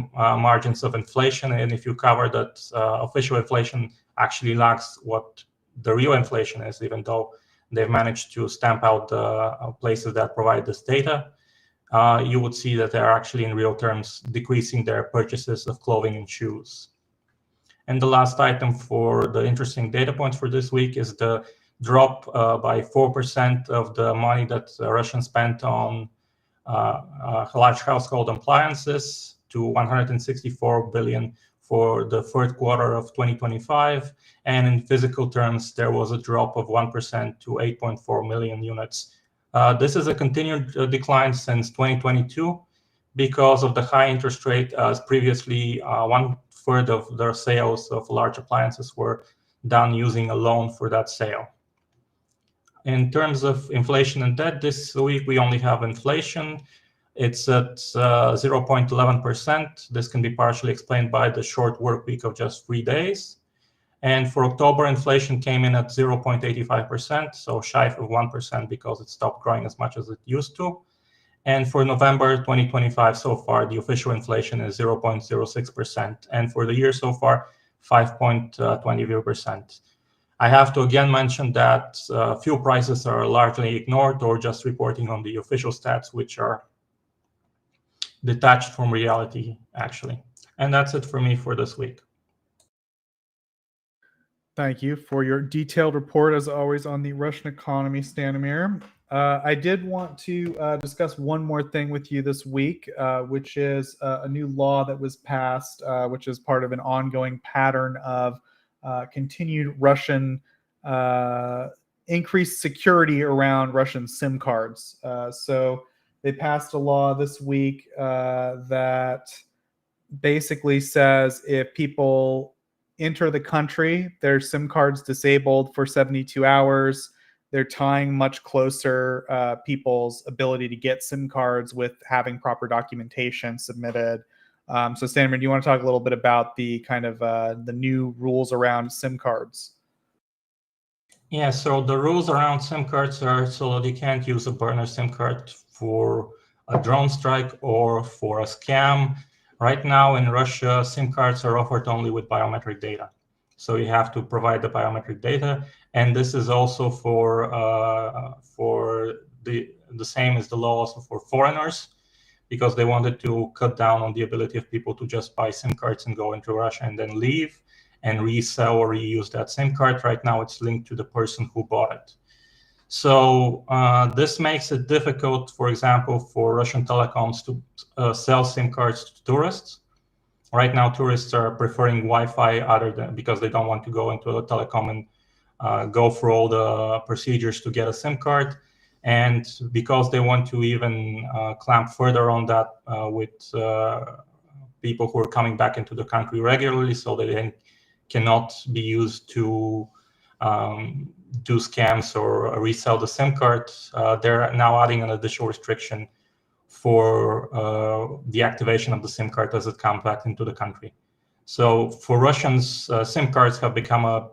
margins of inflation. And if you cover that, official inflation actually lags what the real inflation is, even though they've managed to stamp out the places that provide this data. You would see that they're actually in real terms decreasing their purchases of clothing and shoes. And the last item for the interesting data points for this week is the drop by 4% of the money that Russians spent on large household appliances to 164 billion for the third quarter of 2025. And in physical terms, there was a drop of 1% to 8.4 million units. This is a continued decline since 2022 because of the high interest rate, as previously 1/3 of their sales of large appliances were done using a loan for that sale. In terms of inflation and debt, this week we only have inflation. It's at 0.11%. This can be partially explained by the short work week of just 3 days. And for October, inflation came in at 0.85%, so shy of 1% because it stopped growing as much as it used to. And for November 2025 so far, the official inflation is 0.06%. And for the year so far, 5.20%. I have to again mention that fuel prices are largely ignored or just reporting on the official stats, which are detached from reality, actually. And that's it for me for this week. Thank you for your detailed report, as always, on the Russian economy, Stanimir. I did want to discuss one more thing with you this week, which is a new law that was passed, which is part of an ongoing pattern of continued Russian increased security around Russian SIM cards. So they passed a law this week that basically says if people enter the country, their SIM cards disabled for 72 hours. They're tying much closer people's ability to get SIM cards with having proper documentation submitted. So Stanimir, do you want to talk a little bit about the kind of the new rules around SIM cards? Yeah, so the rules around SIM cards are so that you can't use a burner SIM card for a drone strike or for a scam. Right now in Russia, SIM cards are offered only with biometric data. So you have to provide the biometric data. And this is also for the same as the law also for foreigners, because they wanted to cut down on the ability of people to just buy SIM cards and go into Russia and then leave and resell or reuse that SIM card. Right now, it's linked to the person who bought it. So this makes it difficult, for example, for Russian telecoms to sell SIM cards to tourists. Right now, tourists are preferring Wi-Fi other than because they don't want to go into a telecom and go through all the procedures to get a SIM card. And because they want to even clamp further on that with people who are coming back into the country regularly, so that they cannot be used to do scams or resell the SIM card, they're now adding an additional restriction for the activation of the SIM card as it comes back into the country. So for Russians, SIM cards have become a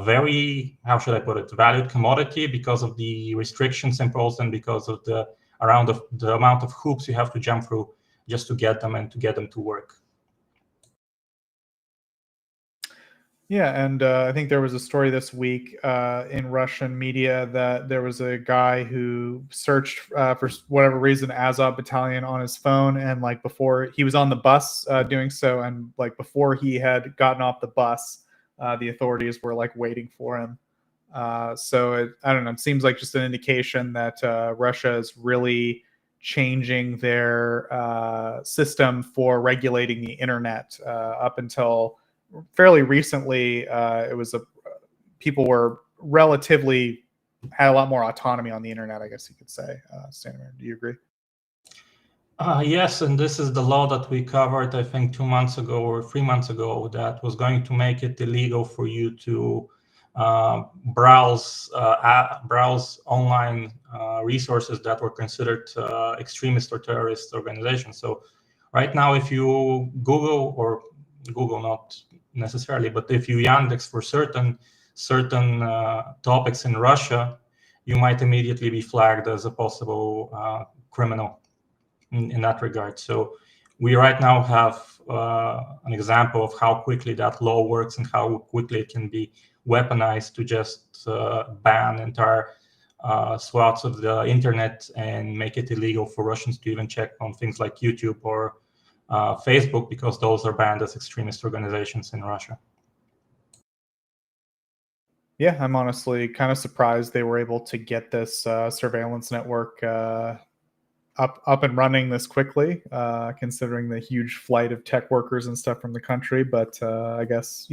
very, how should I put it, valued commodity because of the restrictions imposed and because of the amount of hoops you have to jump through just to get them and to get them to work. Yeah, and I think there was a story this week in Russian media that there was a guy who searched for whatever reason Azov Battalion on his phone, and like before he was on the bus doing so, and like before he had gotten off the bus, the authorities were like waiting for him. So I don't know. It seems like just an indication that Russia is really changing their system for regulating the internet. Up until fairly recently, it was people were relatively had a lot more autonomy on the internet, I guess you could say. Stanimir, do you agree? Yes, and this is the law that we covered, I think, 2 months ago or 3 months ago, that was going to make it illegal for you to browse online resources that were considered extremist or terrorist organizations. So right now, if you Google not necessarily, but if you Yandex for certain topics in Russia, you might immediately be flagged as a possible criminal in that regard. So we right now have an example of how quickly that law works and how quickly it can be weaponized to just ban entire swaths of the internet and make it illegal for Russians to even check on things like YouTube or Facebook, because those are banned as extremist organizations in Russia. Yeah, I'm honestly kind of surprised they were able to get this surveillance network up and running this quickly, considering the huge flight of tech workers and stuff from the country. But I guess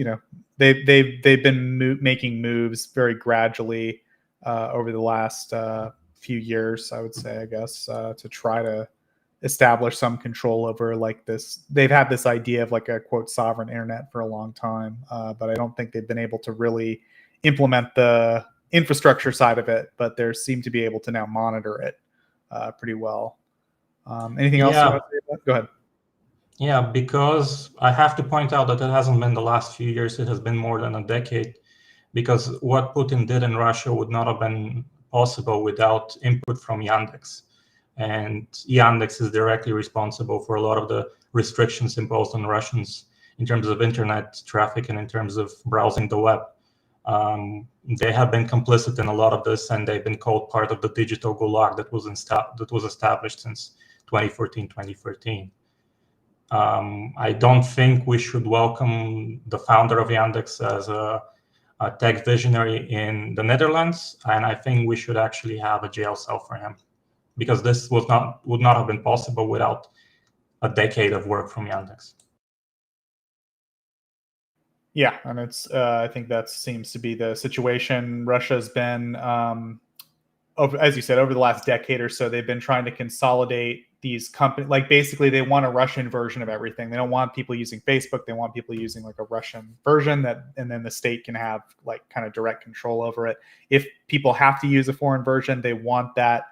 they've been making moves very gradually over the last few years, I would say, I guess, to try to establish some control over like this. They've had this idea of like a quote sovereign internet for a long time, but I don't think they've been able to really implement the infrastructure side of it. But they seem to be able to now monitor it pretty well. Anything else you want to say about that? Go ahead. Yeah, because I have to point out that it hasn't been the last few years, it has been more than a decade, because what Putin did in Russia would not have been possible without input from Yandex. And Yandex is directly responsible for a lot of the restrictions imposed on Russians in terms of internet traffic and in terms of browsing the web. They have been complicit in a lot of this, and they've been called part of the digital gulag that was established since 2014, 2013. I don't think we should welcome the founder of Yandex as a tech visionary in the Netherlands, and I think we should actually have a jail cell for him, because this would not have been possible without a decade of work from Yandex. Yeah, and it's I think that seems to be the situation. Russia's been, as you said, over the last decade or so, they've been trying to consolidate these companies. Like basically, they want a Russian version of everything. They don't want people using Facebook. They want people using like a Russian version and then the state can have like kind of direct control over it. If people have to use a foreign version, they want that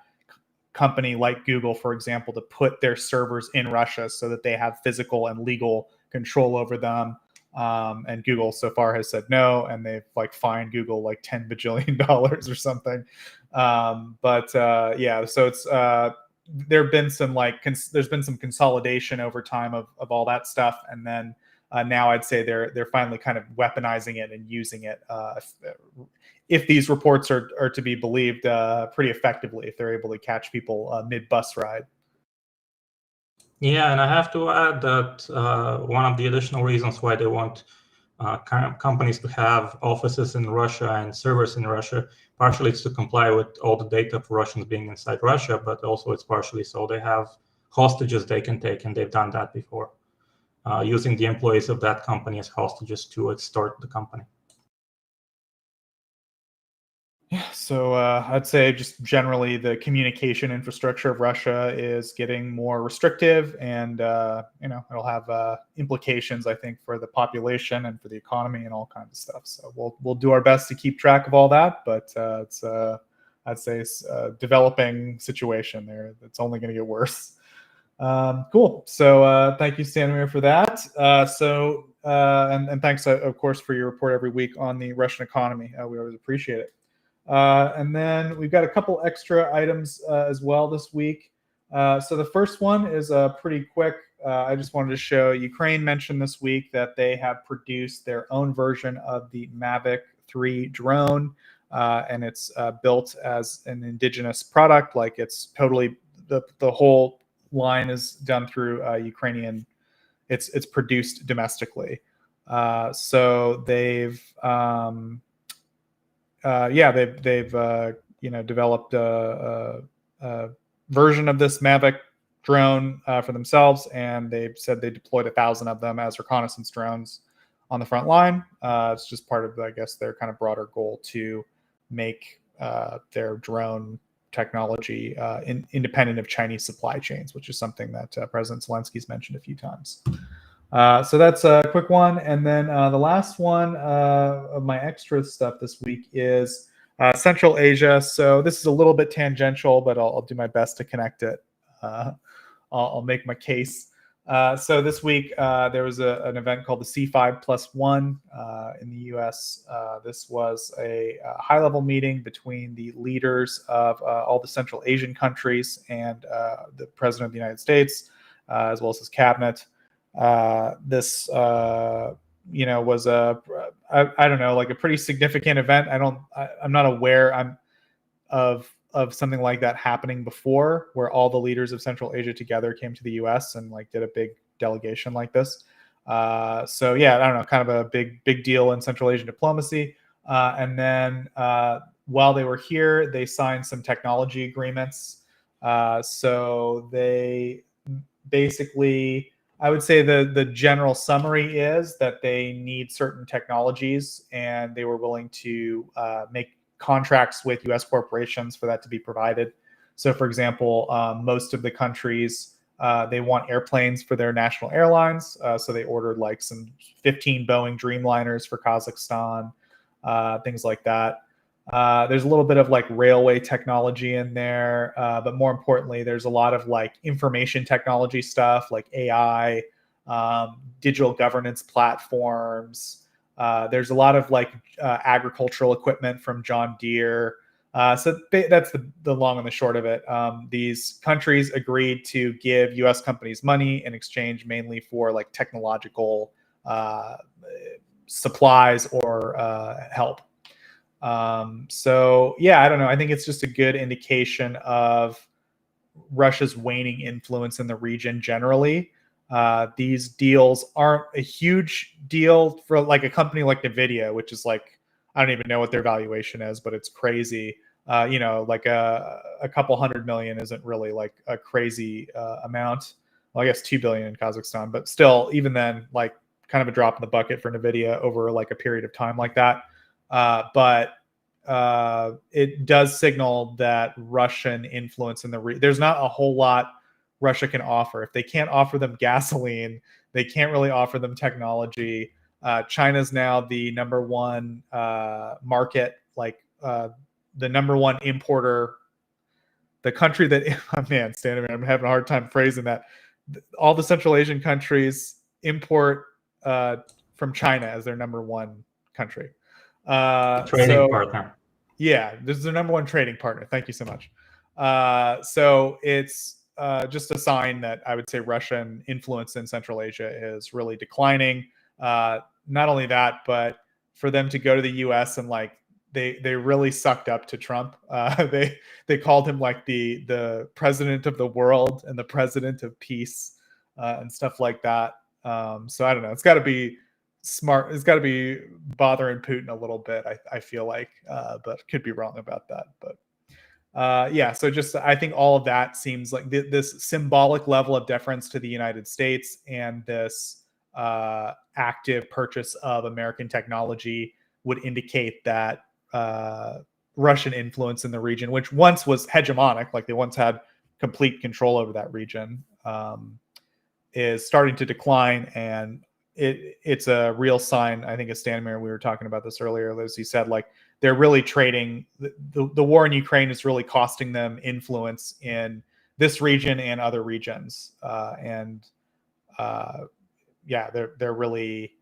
company like Google, for example, to put their servers in Russia so that they have physical and legal control over them. And Google so far has said no, and they've like fined Google like $10 bajillion or something. Yeah, so it's there have been some like there's been some consolidation over time of all that stuff, and then now I'd say they're finally kind of weaponizing it and using it. If these reports are to be believed, pretty effectively, if they're able to catch people mid-bus ride. Yeah, and I have to add that one of the additional reasons why they want companies to have offices in Russia and servers in Russia, partially it's to comply with all the data for Russians being inside Russia, but also it's partially so they have hostages they can take, and they've done that before, using the employees of that company as hostages to extort the company. Yeah, so I'd say just generally the communication infrastructure of Russia is getting more restrictive, and it'll have implications, I think, for the population and for the economy and all kinds of stuff. So we'll do our best to keep track of all that, but it's I'd say it's a developing situation there. It's only going to get worse. Cool. So thank you, Stanimir, for that. And thanks, of course, for your report every week on the Russian economy. We always appreciate it. And then we've got a couple extra items as well this week. So the first one is pretty quick. I just wanted to show Ukraine mentioned this week that they have produced their own version of the Mavic 3 drone, and it's built as an indigenous product. Like it's totally the whole line is done through Ukrainian. It's produced domestically. So they've developed a version of this Mavic drone for themselves, and they've said they deployed 1,000 of them as reconnaissance drones on the front line. It's just part of, I guess, their kind of broader goal to make their drone technology independent of Chinese supply chains, which is something that President Zelensky's mentioned a few times. So that's a quick one. And then the last one of my extra stuff this week is Central Asia. So this is a little bit tangential, but I'll do my best to connect it. I'll make my case. So this week there was an event called the C5+1 in the U.S. This was a high-level meeting between the leaders of all the Central Asian countries and the President of the United States, as well as his cabinet. This was I don't know, like a pretty significant event. I'm not aware of something like that happening before, where all the leaders of Central Asia together came to the US and like did a big delegation like this. So yeah, I don't know, kind of a big deal in Central Asian diplomacy. And then while they were here, they signed some technology agreements. So they basically, I would say the general summary is that they need certain technologies, and they were willing to make contracts with U.S. corporations for that to be provided. So, for example, most of the countries, they want airplanes for their national airlines. So they ordered like some 15 Boeing Dreamliners for Kazakhstan, things like that. There's a little bit of like railway technology in there, but more importantly, there's a lot of like information technology stuff like AI, digital governance platforms. There's a lot of like agricultural equipment from John Deere. So that's the long and the short of it. These countries agreed to give U.S. companies money in exchange mainly for like technological supplies or help. So yeah, I don't know. I think it's just a good indication of Russia's waning influence in the region generally. These deals aren't a huge deal for like a company like NVIDIA, which is like, I don't even know what their valuation is, but it's crazy. Like a couple $100 million isn't really like a crazy amount. Well, I guess 2 billion in Kazakhstan, but still, even then, like kind of a drop in the bucket for NVIDIA over like a period of time like that. But it does signal that Russian influence in the there's not a whole lot Russia can offer. If they can't offer them gasoline, they can't really offer them technology. China's now the number one market, like the number one importer. The country that, oh man, Stanimir, I'm having a hard time phrasing that. All the Central Asian countries import from China as their number one country. Trading partner. Yeah, this is their number one trading partner. Thank you so much. So it's just a sign that I would say Russian influence in Central Asia is really declining. Not only that, but for them to go to the U.S. and like they really sucked up to Trump. They called him like the president of the world and the president of peace and stuff like that. So I don't know. It's got to be smart. It's got to be bothering Putin a little bit. I feel like, but could be wrong about that. But yeah, so just I think all of that seems like this symbolic level of deference to the United States and this active purchase of American technology would indicate that Russian influence in the region, which once was hegemonic, like they once had complete control over that region, is starting to decline. And it's a real sign, I think, as Stanimir, we were talking about this earlier, as he said, like they're really trading. The war in Ukraine is really costing them influence in this region and other regions. Yeah, they're really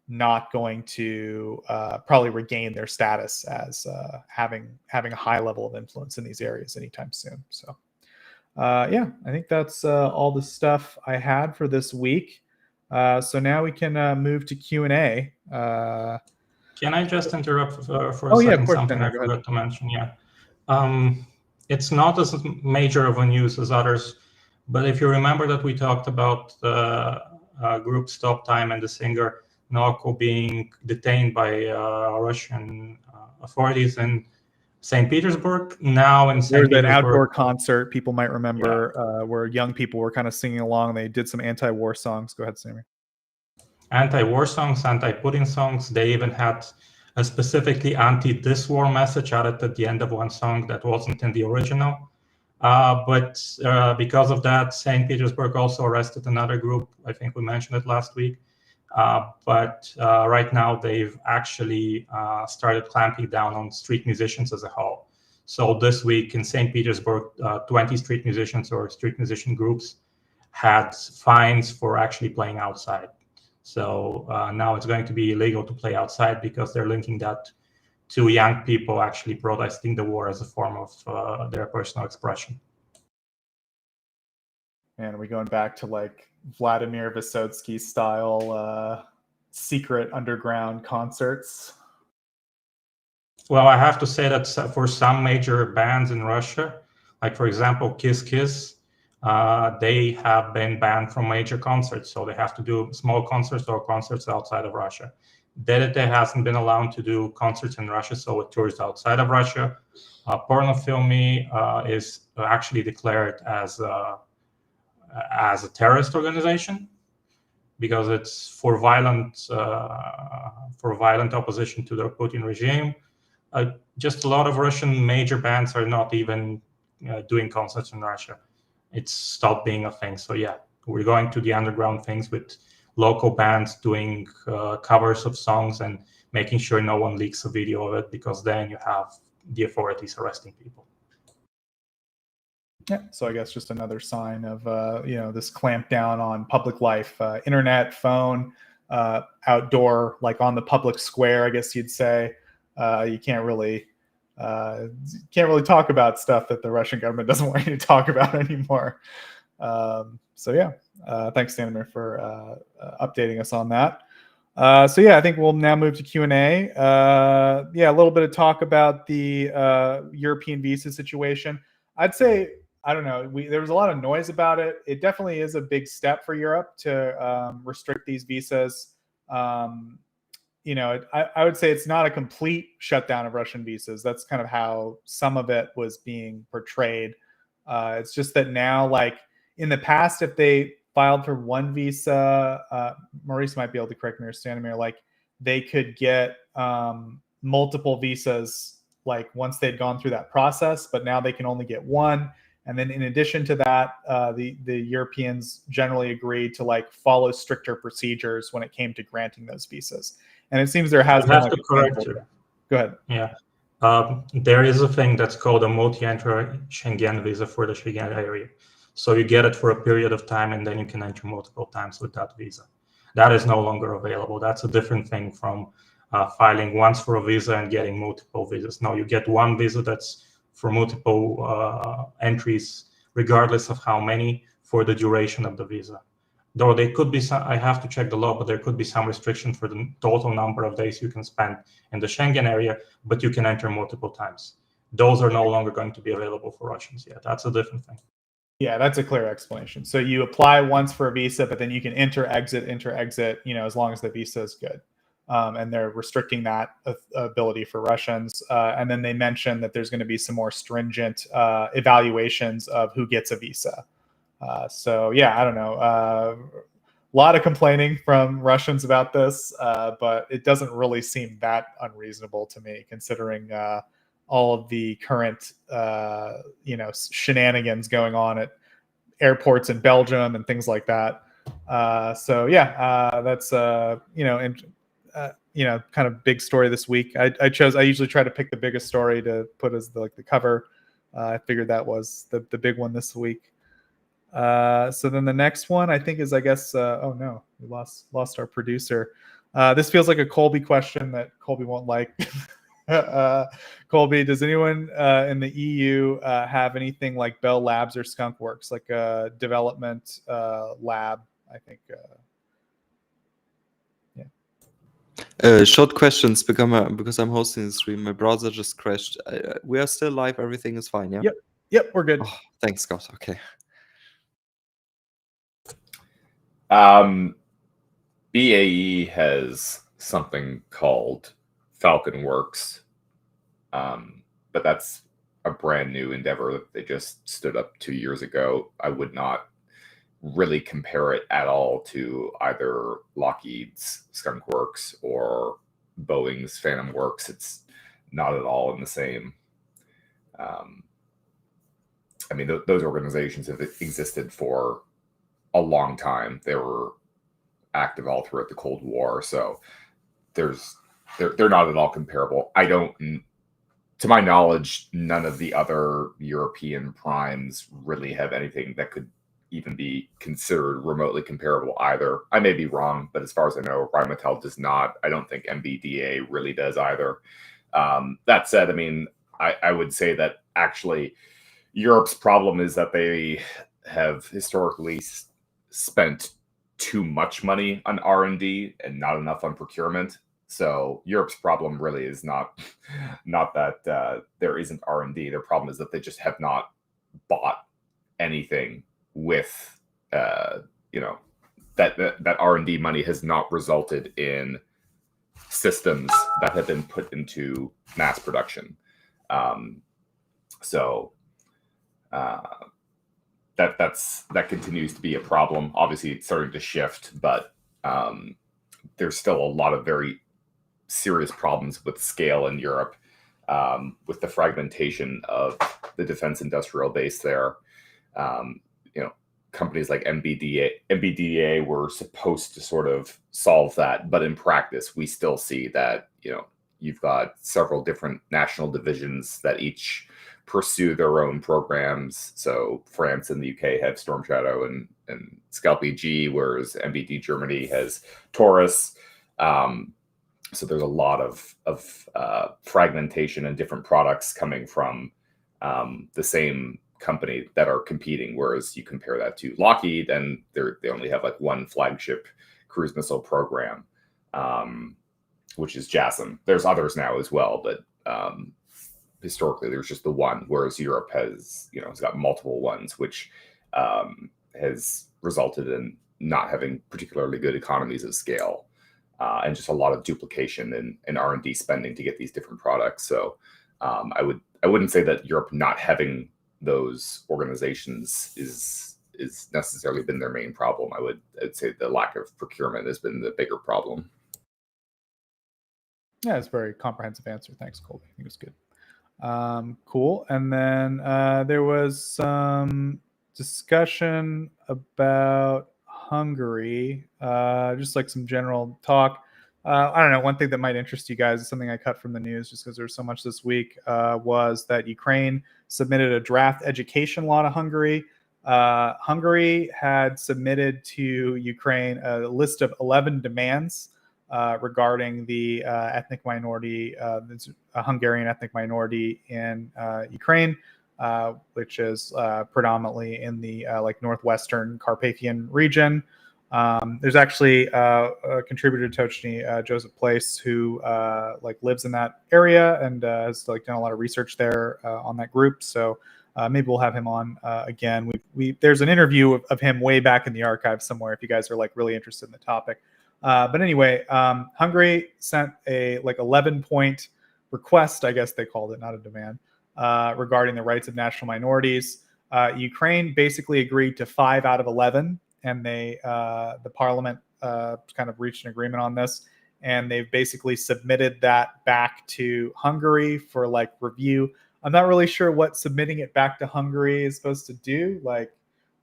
not going to probably regain their status as having a high level of influence in these areas anytime soon. So yeah, I think that's all the stuff I had for this week. So now we can move to Q&A. Can I just interrupt for a second? Yeah, of course, something Ben, I forgot to mention. Yeah, it's not as major of a news as others, but if you remember that we talked about the group Stop Time and the singer Norko being detained by Russian authorities in St. Petersburg. Now in St. Petersburg, there's an outdoor concert people might remember where young people were kind of singing along. They did some anti-war songs. Go ahead, Sammy. Anti-war songs, anti-Putin songs. They even had a specifically anti-this war message added at the end of one song that wasn't in the original. But because of that, St. Petersburg also arrested another group. I think we mentioned it last week. But right now they've actually started clamping down on street musicians as a whole. So this week in St. Petersburg, 20 street musicians or street musician groups had fines for actually playing outside. So now it's going to be illegal to play outside because they're linking that to young people actually protesting the war as a form of their personal expression. And are we going back to like Vladimir Vysotsky style secret underground concerts? Well, I have to say that for some major bands in Russia, like for example, Kiss Kiss, they have been banned from major concerts. So they have to do small concerts or concerts outside of Russia. DDT hasn't been allowed to do concerts in Russia, so it tours outside of Russia. Pornofilmy is actually declared as a terrorist organization because it's for violent opposition to the Putin regime. Just a lot of Russian major bands are not even doing concerts in Russia. It's stopped being a thing. So yeah, we're going to the underground things with local bands doing covers of songs and making sure no one leaks a video of it, because then you have the authorities arresting people. Yeah, so I guess just another sign of this clamp down on public life, internet, phone, outdoor, like on the public square, I guess you'd say. You can't really talk about stuff that the Russian government doesn't want you to talk about anymore. So yeah, thanks, Stanimir, for updating us on that. So yeah, I think we'll now move to Q&A. Yeah, a little bit of talk about the European visa situation. I'd say, I don't know, there was a lot of noise about it. It definitely is a big step for Europe to restrict these visas. You know, I would say it's not a complete shutdown of Russian visas. That's kind of how some of it was being portrayed. It's just that now, like in the past, if they filed for one visa, Maurice might be able to correct me or Stanimir, like they could get multiple visas like once they'd gone through that process, but now they can only get one. And then in addition to that, the Europeans generally agreed to like follow stricter procedures when it came to granting those visas. And it seems there has I been have like to correct you. Go ahead. Yeah. There is a thing that's called a multi-entry Schengen visa for the Schengen area. So you get it for a period of time, and then you can enter multiple times with that visa. That is no longer available. That's a different thing from filing once for a visa and getting multiple visas. No, you get one visa that's for multiple entries, regardless of how many, for the duration of the visa. Though there could be some, I have to check the law, but there could be some restriction for the total number of days you can spend in the Schengen area, but you can enter multiple times. Those are no longer going to be available for Russians yet. That's a different thing. Yeah, that's a clear explanation. So you apply once for a visa, but then you can enter, exit, you know, as long as the visa is good. And they're restricting that ability for Russians. And then they mentioned that there's going to be some more stringent evaluations of who gets a visa. So yeah, I don't know. A lot of complaining from Russians about this, but it doesn't really seem that unreasonable to me, considering all of the current, you know, shenanigans going on at airports in Belgium and things like that. So yeah, that's you know, kind of big story this week. I usually try to pick the biggest story to put as the cover. I figured that was the big one this week. So then the next one I think is, I guess, oh no, we lost our producer. This feels like a Colby question that Colby won't like. Colby, does anyone in the EU have anything like Bell Labs or Skunk Works, like a development lab? I think. Short questions because I'm hosting the stream. My browser just crashed. We are still live. Everything is fine. Yeah. Yep, we're good. Oh, thanks, God. Okay. BAE has something called Falcon Works, but that's a brand new endeavor that they just stood up 2 years ago. I would not really compare it at all to either Lockheed's Skunk Works or Boeing's Phantom Works. It's not at all in the same. I mean, those organizations have existed for a long time. They were active all throughout the Cold War, so they're not at all comparable. To my knowledge, none of the other European primes really have anything that could even be considered remotely comparable either. I may be wrong, but as far as I know, Rheinmetall does not. I don't think MBDA really does either. That said, I mean, I would say that actually Europe's problem is that they have historically spent too much money on R&D and not enough on procurement. So Europe's problem really is not that there isn't R&D. Their problem is that they just have not bought anything with you know, that R&D money has not resulted in systems that have been put into mass production. So that continues to be a problem. Obviously, it's starting to shift, but there's still a lot of very serious problems with scale in Europe, with the fragmentation of the defense industrial base there. You know, companies like MBDA were supposed to sort of solve that, but in practice, we still see that, you know, you've got several different national divisions that each pursue their own programs. So France and the UK have Storm Shadow and Scalp EG, whereas MBD Germany has Taurus. So there's a lot of fragmentation and different products coming from the same company that are competing. Whereas you compare that to Lockheed, and they only have like one flagship cruise missile program. which is JASM. There's others now as well, but historically there's just the one, whereas Europe has, it's got multiple ones, which has resulted in not having particularly good economies of scale, and just a lot of duplication in R&D spending to get these different products. So I wouldn't say that Europe not having those organizations is necessarily been their main problem. I'd say the lack of procurement has been the bigger problem. Yeah, it's a very comprehensive answer. Thanks, Colby. I think it was good. Cool. And then there was some discussion about Hungary, just like some general talk. I don't know. One thing that might interest you guys is something I cut from the news just because there's so much this week, was that Ukraine submitted a draft education law to Hungary. Hungary had submitted to Ukraine a list of 11 demands regarding the ethnic minority, a Hungarian ethnic minority in Ukraine, which is predominantly in the northwestern Carpathian region. There's actually a contributor to Tochnyi, Joseph Place, who lives in that area and has done a lot of research there on that group. So maybe we'll have him on again. There's an interview of him way back in the archive somewhere if you guys are really interested in the topic. But anyway, Hungary sent a 11-point request, I guess they called it, not a demand, regarding the rights of national minorities. Ukraine basically agreed to 5 out of 11, and the parliament kind of reached an agreement on this, and they've basically submitted that back to Hungary for review. I'm not really sure what submitting it back to Hungary is supposed to do.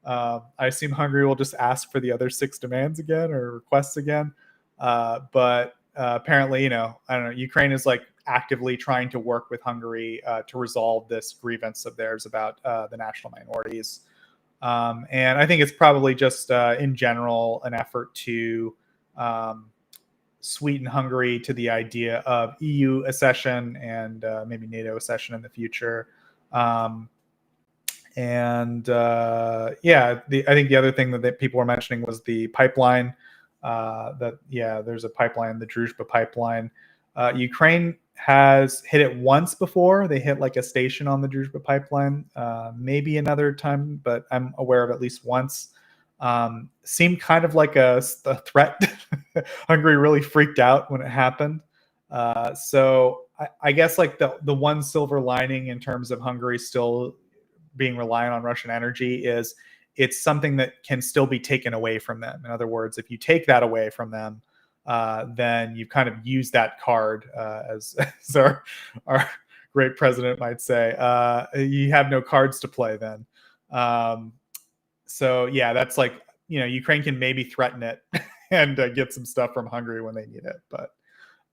I assume Hungary will just ask for the other 6 demands again or requests again. But apparently, I don't know, Ukraine is actively trying to work with Hungary to resolve this grievance of theirs about the national minorities. And I think it's probably just in general an effort to sweeten Hungary to the idea of EU accession and maybe NATO accession in the future. I think the other thing that people were mentioning was the pipeline. There's a pipeline, the Druzhba pipeline. Ukraine has hit it once before. They hit a station on the Druzhba pipeline, maybe another time, but I'm aware of at least once. Seemed kind of like a threat. Hungary really freaked out when it happened. So I guess the one silver lining in terms of Hungary still being reliant on Russian energy is it's something that can still be taken away from them. In other words, if you take that away from them, then you've kind of used that card, as our great president might say. You have no cards to play then. So yeah, that's Ukraine can maybe threaten it and get some stuff from Hungary when they need it. But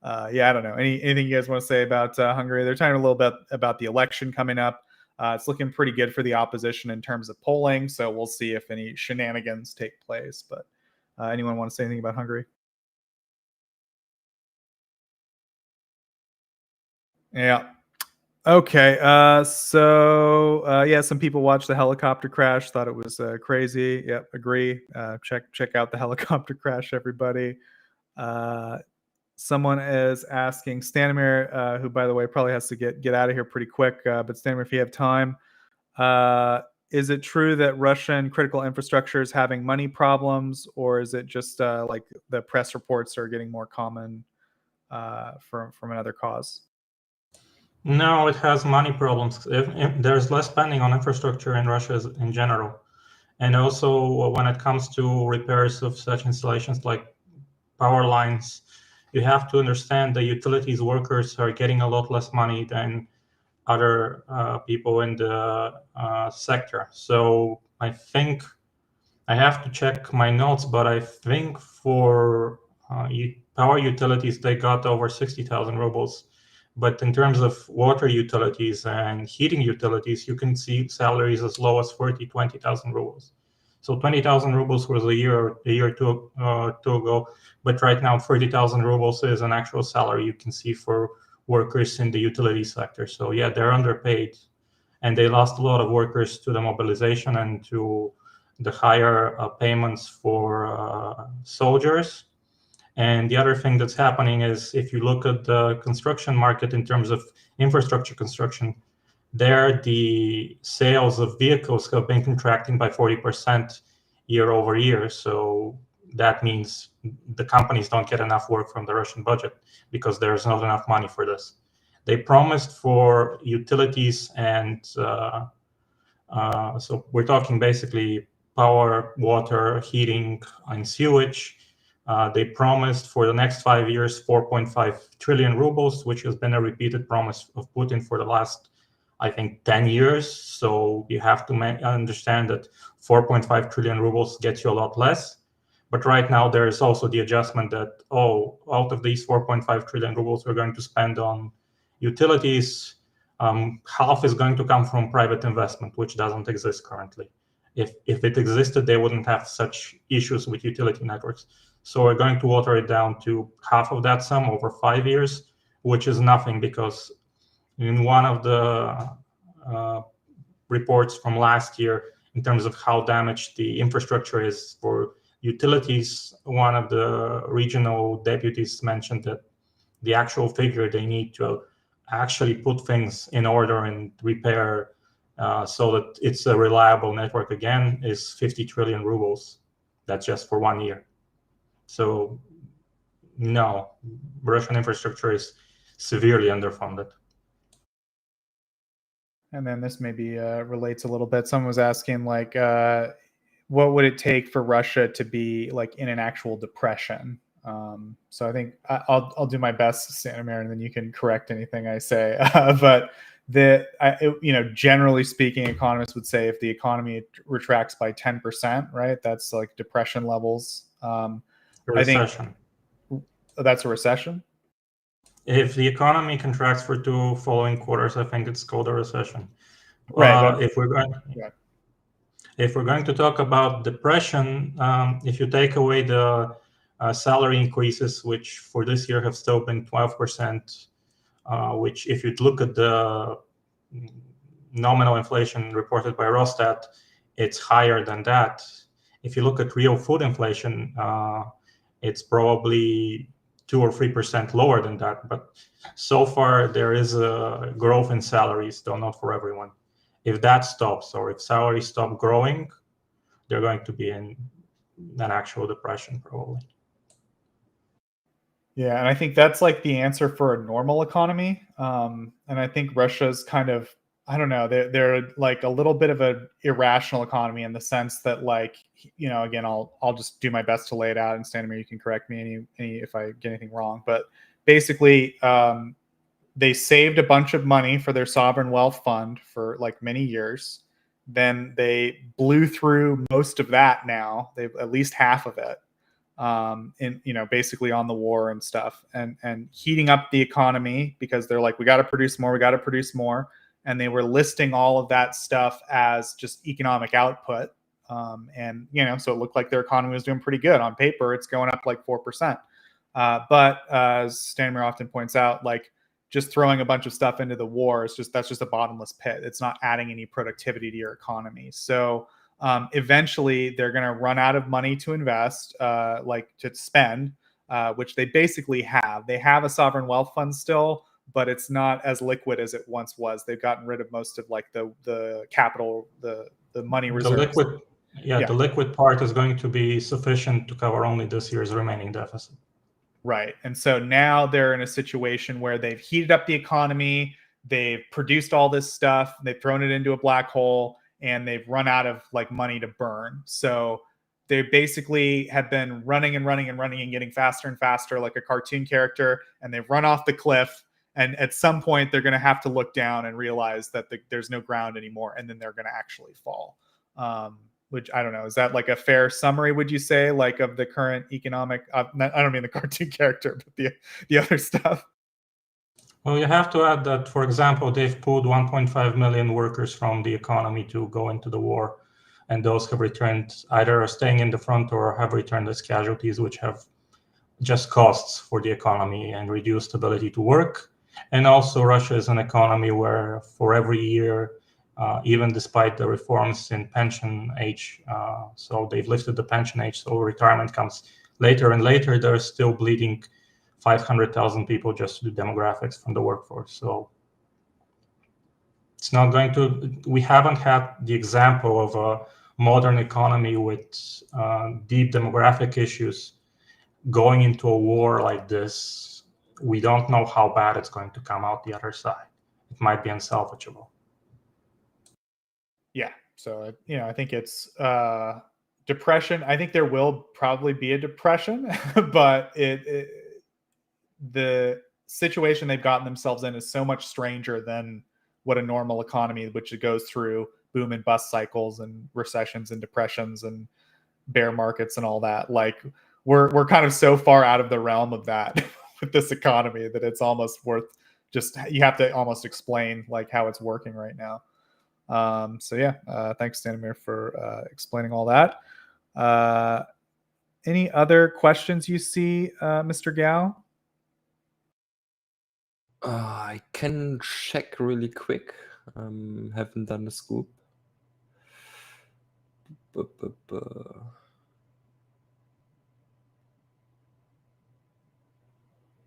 I don't know. Anything you guys want to say about Hungary? They're talking a little bit about the election coming up. It's looking pretty good for the opposition in terms of polling. So we'll see if any shenanigans take place. But anyone want to say anything about Hungary? Yeah. Okay. Some people watched the helicopter crash, thought it was crazy. Yep, agree. Check out the helicopter crash, everybody. Someone is asking Stanimir, who, by the way, probably has to get out of here pretty quick. But Stanimir, if you have time, is it true that Russian critical infrastructure is having money problems, or is it just the press reports are getting more common from another cause? No, it has money problems. If there's less spending on infrastructure in Russia in general. And also when it comes to repairs of such installations like power lines, you have to understand the utilities workers are getting a lot less money than other people in the sector. So I think I have to check my notes, but I think for power utilities, they got over 60,000 rubles. But in terms of water utilities and heating utilities, you can see salaries as low as 20,000 rubles. So 20,000 rubles was a year or two ago, but right now 40,000 rubles is an actual salary you can see for workers in the utility sector. So yeah, they're underpaid, and they lost a lot of workers to the mobilization and to the higher payments for soldiers. And the other thing that's happening is if you look at the construction market in terms of infrastructure construction, there the sales of vehicles have been contracting by 40% year over year. So that means the companies don't get enough work from the Russian budget because there's not enough money for this. They promised for utilities and so we're talking basically power, water, heating, and sewage. They promised for the next 5 years 4.5 trillion rubles, which has been a repeated promise of Putin for the last, I think, 10 years. So you have to understand that 4.5 trillion rubles gets you a lot less. But right now there is also the adjustment that, out of these 4.5 trillion rubles we're going to spend on utilities, half is going to come from private investment, which doesn't exist currently. If it existed, they wouldn't have such issues with utility networks. So we're going to water it down to half of that sum over 5 years, which is nothing because in one of the reports from last year, in terms of how damaged the infrastructure is for utilities, one of the regional deputies mentioned that the actual figure they need to actually put things in order and repair so that it's a reliable network again is 50 trillion rubles. That's just for 1 year. So no, Russian infrastructure is severely underfunded. And then this maybe relates a little bit. Someone was asking, like, what would it take for Russia to be like in an actual depression? So I think I'll do my best, Stanimir, and then you can correct anything I say. But generally speaking, economists would say if the economy retracts by 10%, right, that's like depression levels. Recession. I think that's a recession. If the economy contracts for 2 following quarters, I think it's called a recession. Right. If we're going to talk about depression, if you take away the salary increases, which for this year have still been 12%, which if you look at the nominal inflation reported by Rostat, it's higher than that. If you look at real food inflation, it's probably 2 or 3% lower than that. But so far, there is a growth in salaries, though not for everyone. If that stops, or if salaries stop growing, they're going to be in an actual depression, probably. Yeah, and I think that's like the answer for a normal economy. And I think Russia's kind of, I don't know, they're like a little bit of an irrational economy in the sense that, like, again, I'll just do my best to lay it out, and Stanimir, you can correct me any if I get anything wrong. But basically, they saved a bunch of money for their sovereign wealth fund for like many years. Then they blew through most of that. Now they've at least half of it, basically on the war and stuff, and heating up the economy because they're like, we got to produce more. And they were listing all of that stuff as just economic output. So it looked like their economy was doing pretty good. On paper, it's going up like 4%. But as Stanimir often points out, like, just throwing a bunch of stuff into the war that's just a bottomless pit. It's not adding any productivity to your economy. So eventually they're going to run out of money to invest, to spend, which they basically have. They have a sovereign wealth fund still, but it's not as liquid as it once was. They've gotten rid of most of like the capital, the money reserves. The liquid part is going to be sufficient to cover only this year's remaining deficit. Right. And so now they're in a situation where they've heated up the economy, they've produced all this stuff, they've thrown it into a black hole, and they've run out of like money to burn. So they basically have been running and getting faster and faster like a cartoon character, and they've run off the cliff. And at some point, they're going to have to look down and realize that there's no ground anymore, and then they're going to actually fall. Which, I don't know, is that like a fair summary, would you say, like, of the current economic, I don't mean the cartoon character, but the other stuff? Well, you have to add that, for example, they've pulled 1.5 million workers from the economy to go into the war. And those have returned, either are staying in the front or have returned as casualties, which have just costs for the economy and reduced ability to work. And also Russia is an economy where for every year, even despite the reforms in pension age, so they've lifted the pension age, so retirement comes later and later, they're still bleeding 500,000 people just to do demographics from the workforce. So it's not going to, we haven't had the example of a modern economy with deep demographic issues going into a war like this. We don't know how bad it's going to come out the other side. It might be unsalvageable. Yeah. So, I think it's depression. I think there will probably be a depression, but the situation they've gotten themselves in is so much stranger than what a normal economy, which it goes through boom and bust cycles and recessions and depressions and bear markets and all that. Like we're kind of so far out of the realm of that with this economy that it's almost worth just, you have to almost explain like how it's working right now. So yeah, thanks Stanimir for explaining all that. Any other questions you see, Mr. Gao? I can check really quick. Haven't done a scoop.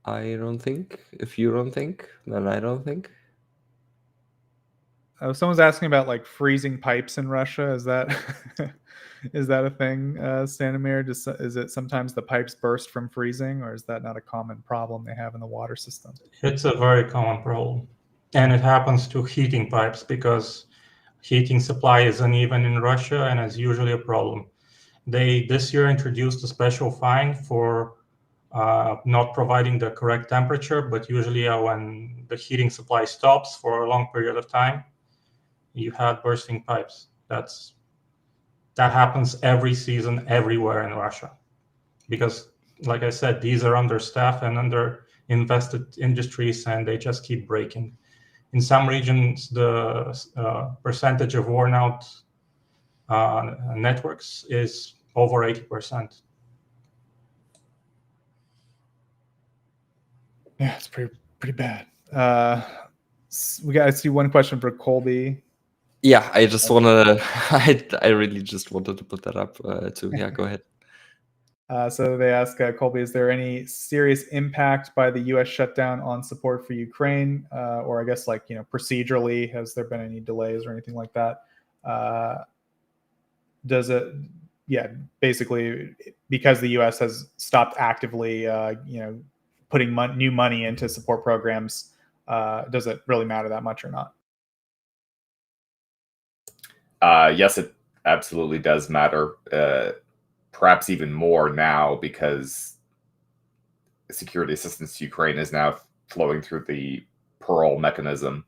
I don't think. If you don't think, then I don't think. Someone's asking about like freezing pipes in Russia. Is that is that a thing, Stanimir? Is it sometimes the pipes burst from freezing, or is that not a common problem they have in the water system? It's a very common problem, and it happens to heating pipes because heating supply is uneven in Russia, and it's usually a problem. They this year introduced a special fine for not providing the correct temperature, but usually when the heating supply stops for a long period of time, you had bursting pipes. That happens every season everywhere in Russia, because like I said, these are understaffed and under-invested industries, and they just keep breaking. In some regions, the percentage of worn out networks is over 80%. Yeah, it's pretty bad. I see one question for Colby. Yeah, I just wanna. I really just wanted to put that up too. Yeah, go ahead. So they ask Colby, is there any serious impact by the U.S. shutdown on support for Ukraine, or I guess like procedurally, has there been any delays or anything like that? Does it? Yeah, basically because the U.S. has stopped actively, putting new money into support programs. Does it really matter that much or not? Yes, it absolutely does matter. Perhaps even more now because security assistance to Ukraine is now flowing through the Pearl mechanism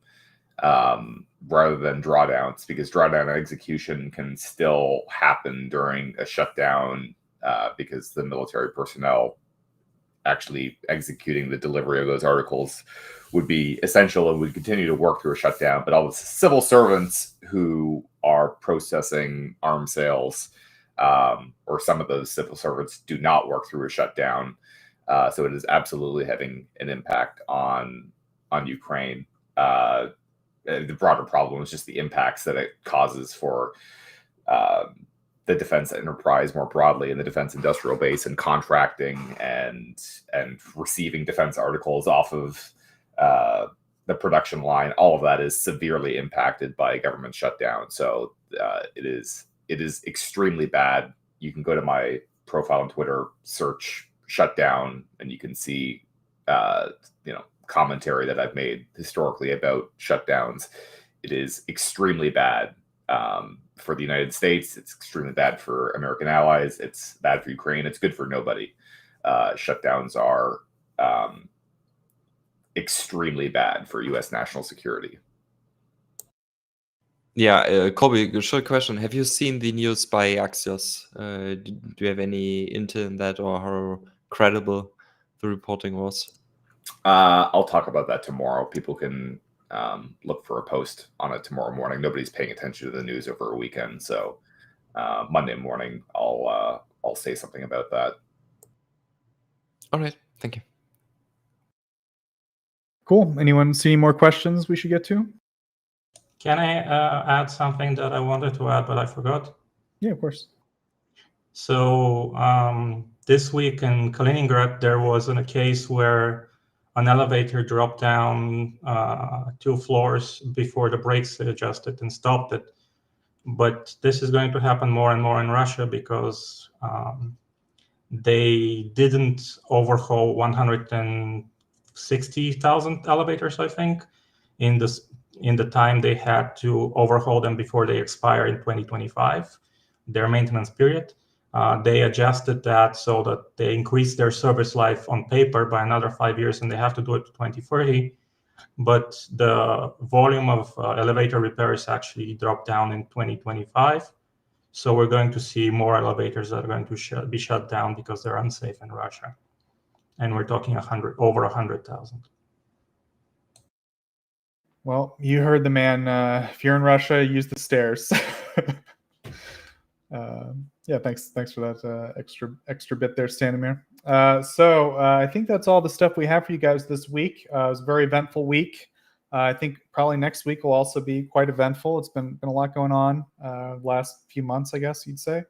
rather than drawdowns, because drawdown execution can still happen during a shutdown because the military personnel actually executing the delivery of those articles would be essential and would continue to work through a shutdown. But all the civil servants who are processing arms sales, or some of those civil servants, do not work through a shutdown. So it is absolutely having an impact on Ukraine. The broader problem is just the impacts that it causes for the defense enterprise more broadly, and the defense industrial base, and contracting and receiving defense articles off of the production line. All of that is severely impacted by a government shutdown. So it is extremely bad. You can go to my profile on Twitter, search shutdown, and you can see commentary that I've made historically about shutdowns. It is extremely bad for the United States. It's extremely bad for American allies. It's bad for Ukraine. It's good for nobody. Shutdowns are extremely bad for U.S. national security. Yeah, Colby, short question. Have you seen the news by Axios? Do you have any intel in that, or how credible the reporting was? I'll talk about that tomorrow. People can look for a post on it tomorrow morning. Nobody's paying attention to the news over a weekend, so Monday morning I'll say something about that. All right, thank you. Cool. Anyone see any more questions we should get to? Can I add something that I wanted to add, but I forgot? Yeah, of course. So this week in Kaliningrad, there was a case where an elevator dropped down 2 floors before the brakes adjusted and stopped it. But this is going to happen more and more in Russia because they didn't overhaul 160,000 elevators, I think, in the time they had to overhaul them before they expire in 2025, their maintenance period. They adjusted that so that they increased their service life on paper by another 5 years, and they have to do it to 2030. But the volume of elevator repairs actually dropped down in 2025. So we're going to see more elevators that are going to be shut down because they're unsafe in Russia. And we're talking over 100,000. Well, you heard the man. If you're in Russia, use the stairs. Yeah, thanks for that extra bit there, Stanimir. So I think that's all the stuff we have for you guys this week. It was a very eventful week. I think probably next week will also be quite eventful. It's been a lot going on last few months, I guess you'd say.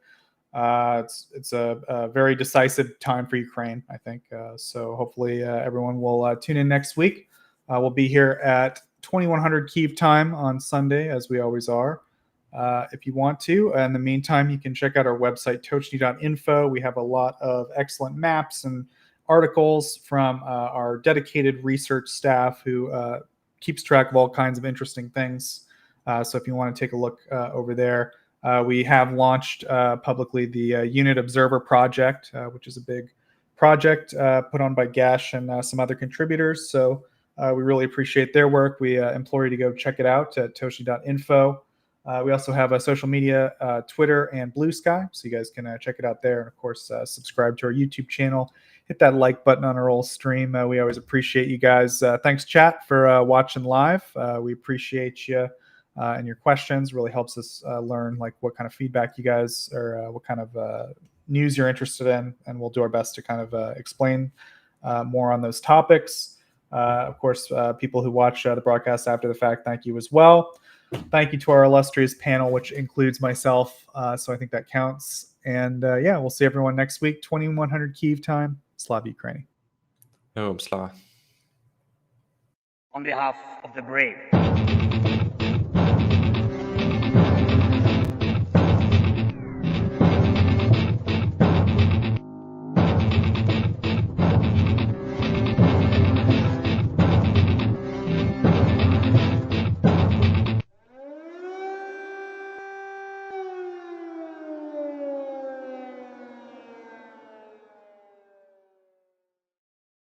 It's a very decisive time for Ukraine, I think. So hopefully everyone will tune in next week. We'll be here at 2100 Kyiv time on Sunday, as we always are. If you want to. In the meantime, you can check out our website, Tochnyi.info. We have a lot of excellent maps and articles from our dedicated research staff who keeps track of all kinds of interesting things. So if you want to take a look over there, we have launched publicly the Unit Observer Project, which is a big project put on by Gash and some other contributors. So we really appreciate their work. We implore you to go check it out at Tochnyi.info. We also have a social media, Twitter and Blue Sky, so you guys can check it out there. And of course, subscribe to our YouTube channel. Hit that like button on our old stream. We always appreciate you guys. Thanks, chat, for watching live. We appreciate you and your questions. Really helps us learn like what kind of feedback you guys or what kind of news you're interested in, and we'll do our best to kind of explain more on those topics. Of course, people who watch the broadcast after the fact, thank you as well. Thank you to our illustrious panel, which includes myself. So I think that counts. And yeah, we'll see everyone next week, 2100 Kyiv time. Slava Ukraini. Oh, Slava. On behalf of the brave.